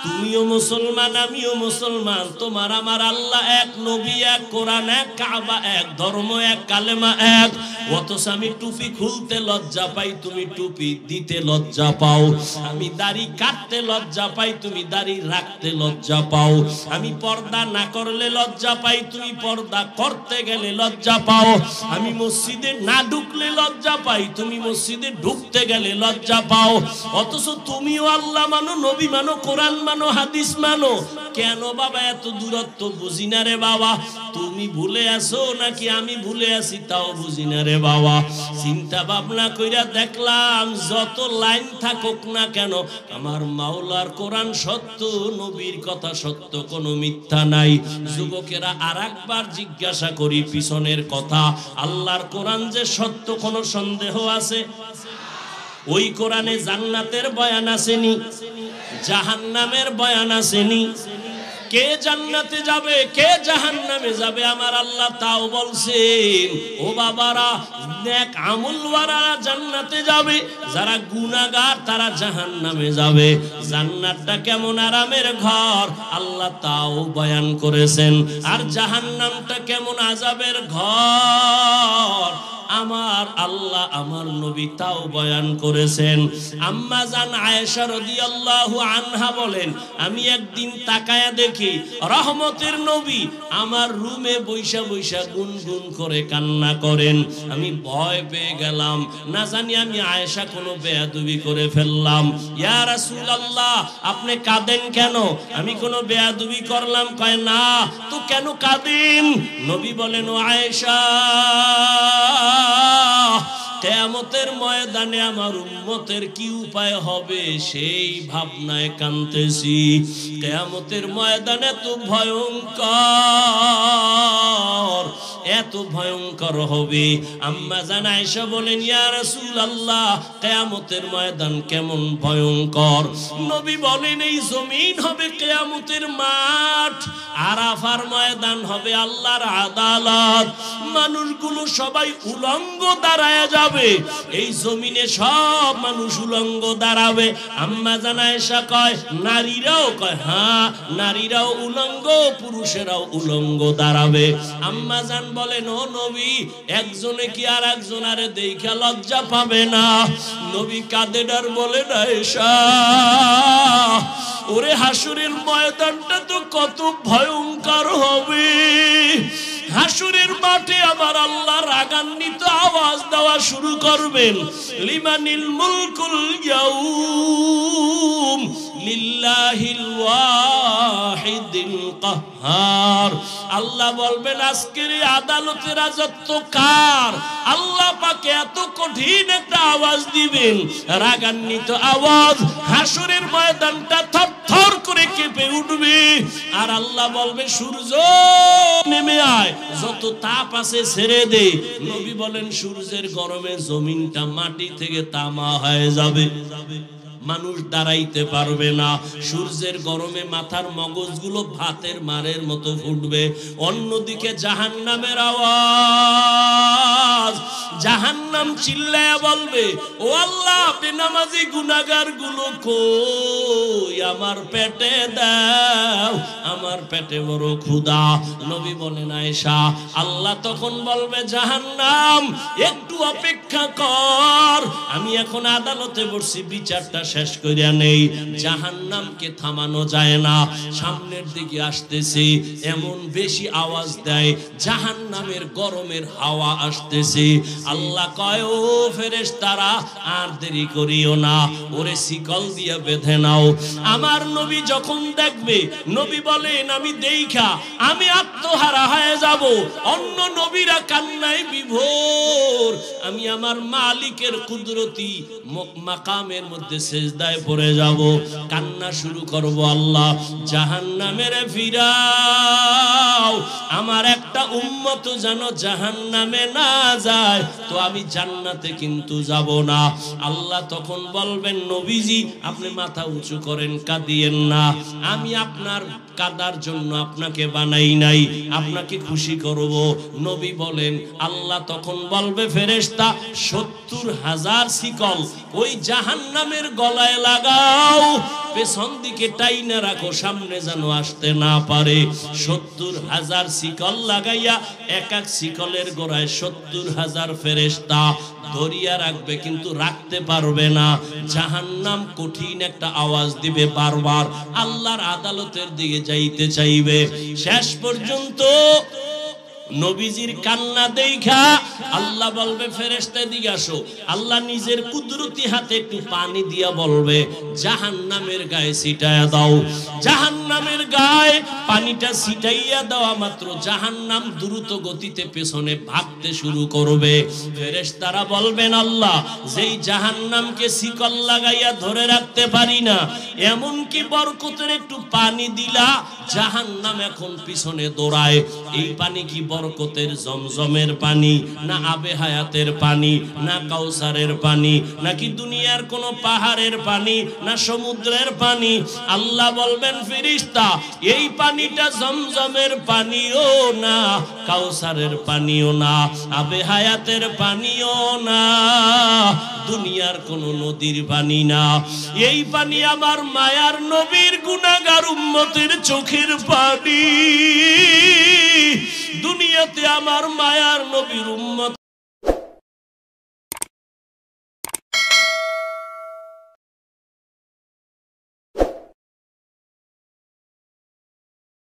Speaker 1: তুমিও মুসলমান আমিও মুসলমান, তোমার আমার আল্লাহ এক, নবী এক, কোরআন এক, কাবা এক, ধর্ম এক, কালেমা এক। অথচ আমি টুপি খুলতে লজ্জা পাই, তুমি টুপি দিতে লজ্জা পাও। আমি দাড়ি কাটতে লজ্জা পাই, তুমি দাড়ি রাখতে লজ্জা পাও। আমি পর্দা না করলে লজ্জা পাই, তুমি পর্দা করতে গেলে লজ্জা পাও। আমি মসজিদে না ঢুকলে লজ্জা পাই, তুমি মসজিদে ঢুকতে গেলে লজ্জা পাও। অথচ তুমিও আল্লাহ মানো, নবী মানো, কোরআন মানো, হাদিস মানো। কেন বাবা এত দূরত্ব? বুঝি না রে বাবা। তুমি ভুলে আসো নাকি আমি ভুলে আসি তাও বুঝি না রে বাবা। চিন্তা ভাবনা কইরা দেখলাম যত লাইন থাকুক না কেন আমার মাওলার কোরআন সত্য, নবীর কথা সত্য, কোনো মিথ্যা নাই। যুবকেরা আরেকবার জিজ্ঞাসা করি পিছনের কথা, আল্লাহর কোরআন যে সত্য কোনো সন্দেহ আছে? ওই কোরআনে জান্নাতের বয়ান আসেনি, জাহান্নামের বয়ান আসেনি। কে জান্নাতে যাবে কে জাহান্নামে যাবে আমার আল্লাহ তাও বলছেন। ও বাবারা, নেক আমলওয়ালা জান্নাতে যাবে, যারা গুনাহগার তারা জাহান্নামে যাবে। জান্নাতটা কেমন আরামের ঘর আল্লাহ তাও বয়ান করেছেন, আর জাহান্নামটা কেমন আযাবের ঘর আমার আল্লাহ আমার নবী তাও বয়ান করেছেন। আম্মা জান আয়েশা রাদিয়াল্লাহু আনহা বলেন, আমি একদিন তাকায়া দেখি রহমতের নবী আমার রুমে বৈশা বৈশা গুনগুন করে কান্না করেন। আমি ভয় পেয়ে গেলাম, না জানি আমি আয়েশা কোনো বেয়াদবি করে ফেললাম। ইয়া রাসূলুল্লাহ, আপনি কাঁদেন কেন? আমি কোনো বেয়াদবি করলাম? কয় না। তো কেন কাঁদেন? নবী বলেন, ও আয়েশা, কিয়ামতের ময়দানে আমার উম্মতের কি উপায় হবে সেই ভাবনায় কাঁদতেছি। কিয়ামতের ময়দানে তো ভয়ঙ্কর, এত ভয়ঙ্কর হবে। আম্মা জান আয়েশা বলেন, ইয়া রাসূলুল্লাহ, কিয়ামতের ময়দান কেমন ভয়ঙ্কর? নবী বলেন, এই জমিন হবে কিয়ামতের মাঠ, আরাফার ময়দান হবে আল্লাহর আদালত। মানুষগুলো সবাই উলঙ্গ দাঁড়ায় যাবে, এই জমিনে সব মানুষ উলঙ্গ দাঁড়াবে। আম্মা জান আয়েশা কয়, নারীরাও? কয় হ্যাঁ, নারীরাও উলঙ্গ, পুরুষেরাও উলঙ্গ দাঁড়াবে। আম্মা জান বলেন, ও নবী, একজনে কি আর একজনারে দেখা লজ্জা পাবে না? নবী কাঁদেন আর বলেন, আয়েশা, ওরে হাসরের ময়দানটা তো কত ভয়ঙ্কর হবে। হাসরের মাঠে আমার আল্লাহ রাগান্বিত আওয়াজ দেওয়া শুরু করবেন, লিমানিল মুলকুল ইয়াউম লিল্লাহিল ওয়াহিদিল কাহ্হার। আল্লাহ বলবেন, আজকের এই আদালতের রাজত্ব কার? আল্লাহ পাকে এত কঠিন একটা আওয়াজ দিবেন, রাগান্বিত আওয়াজ, হাসরের ময়দানটা থরথর করে কেঁপে উঠবে। আর আল্লাহ বলবে, সূর্য নেমে আয়, যত তাপ আছে ছেড়ে দে। নবী বলেন, সূর্যের গরমে জমিনটা মাটি থেকে তামা হয়ে যাবে, মানুষ দাঁড়াইতে পারবে না। সূর্যের গরমে মাথার মগজগুলো ভাতের মারের মতো ফুটবে। অন্যদিকে জাহান্নামের আওয়াজ, জাহান্নাম চিল্লায়া বলবে, ও আল্লাহ, বেনামাজি গুনাহগার গুলো কই? আমার পেটে দাও, আমার পেটে বড় ক্ষুধা। নবী বলেন, আয়েশা, আল্লাহ তখন বলবে, জাহান্নাম একটু অপেক্ষা কর, আমি এখন আদালতে বসছি, বিচারটা শেষ করিয়া নেই। জাহান্নামকে থামানো যায় না, সামনের দিকে আসতেছে, এমন বেশি আওয়াজ দেয়, জাহান্নামের গরমের হাওয়া আসতেছে। আল্লাহ কয়, ও ফেরেশতারা, আর দেরি করিও না, ওরে শিকল দিয়ে বেঁধে নাও। আমার নবী যখন দেখবে, নবী বলেন, আমি দেইখা আমি আত্মহারা হয়ে যাব। অন্য নবীরা কান্নায় বিভোর, আমি আমার মালিকের কুদরতি মাকামের মধ্যে সিজদায় পড়ে যাব, কান্না শুরু করব, আল্লাহ জাহান্নামের ফিরাও, আমার একটা উম্মত যেন জাহান্নামে না যায়, তো আমি জান্নাতে কিন্তু যাব না। আল্লাহ তখন বলবেন, নবীজি আপনি মাথা উঁচু করেন, কাঁদিয়েন না, আমি আপনার কাদার জন্য আপনাকে বানাই নাই, আপনাকে খুশি করব। নবী বলেন, আল্লাহ তখন বলবে, ফেরেশতা 70,000 শিকল ওই জাহান্নামের গলায় লাগাও, পেছন দিকে টাইনা রাখো, সামনে যেন আসতে না পারে। 70,000 শিকল লাগাইয়া এক এক শিকলের গোড়ায় 70,000 ফেরেশতা ধরিয়া রাখবে, কিন্তু রাখতে পারবে না। জাহান্নাম কঠিন একটা আওয়াজ দিবে, বারবার আল্লাহর আদালতের দিকে যাইতে চাইবে। শেষ পর্যন্ত নবীজির কান্না দেখা আল্লাহ বলবে, ফেরেশতা দিকে আসো। আল্লাহ নিজের কুদরতি হাতে একটু পানি দিয়া বলবে, জাহান্নামের গায়ে ছিটাইয়া দাও। জাহান্নামের গায়ে পানিটা ছিটাইয়া দেওয়া মাত্র জাহান্নাম দ্রুত গতিতে পেছনে ভাগতে শুরু করবে। ফেরেশতারা বলবেন, আল্লাহ যেই জাহান্নামকে শিকল লাগাইয়া ধরে রাখতে পারি না, এমন কি বরকতের একটু পানি দিলা, জাহান্নাম এখন পিছনে দৌড়ায়। এই পানি কি বরকতের জমজমের পানি, না আবে হায়াতের পানি, না কাউসারের পানি, নাকি দুনিয়ার কোন পাহাড়ের পানি, না সমুদ্রের পানি? আল্লাহ বলবেন, ফেরেশতা এই পানিটা জমজমের পানিও না, কাউসারের পানিও না, আবে হায়াতের পানিও না, দুনিয়ার কোন নদীর পানি না। এই পানি আমার মায়ার নবীর গুনাহগার উম্মতের চোখের পানি। দুনিয়াতে আমার মায়ার নবীর উম্মত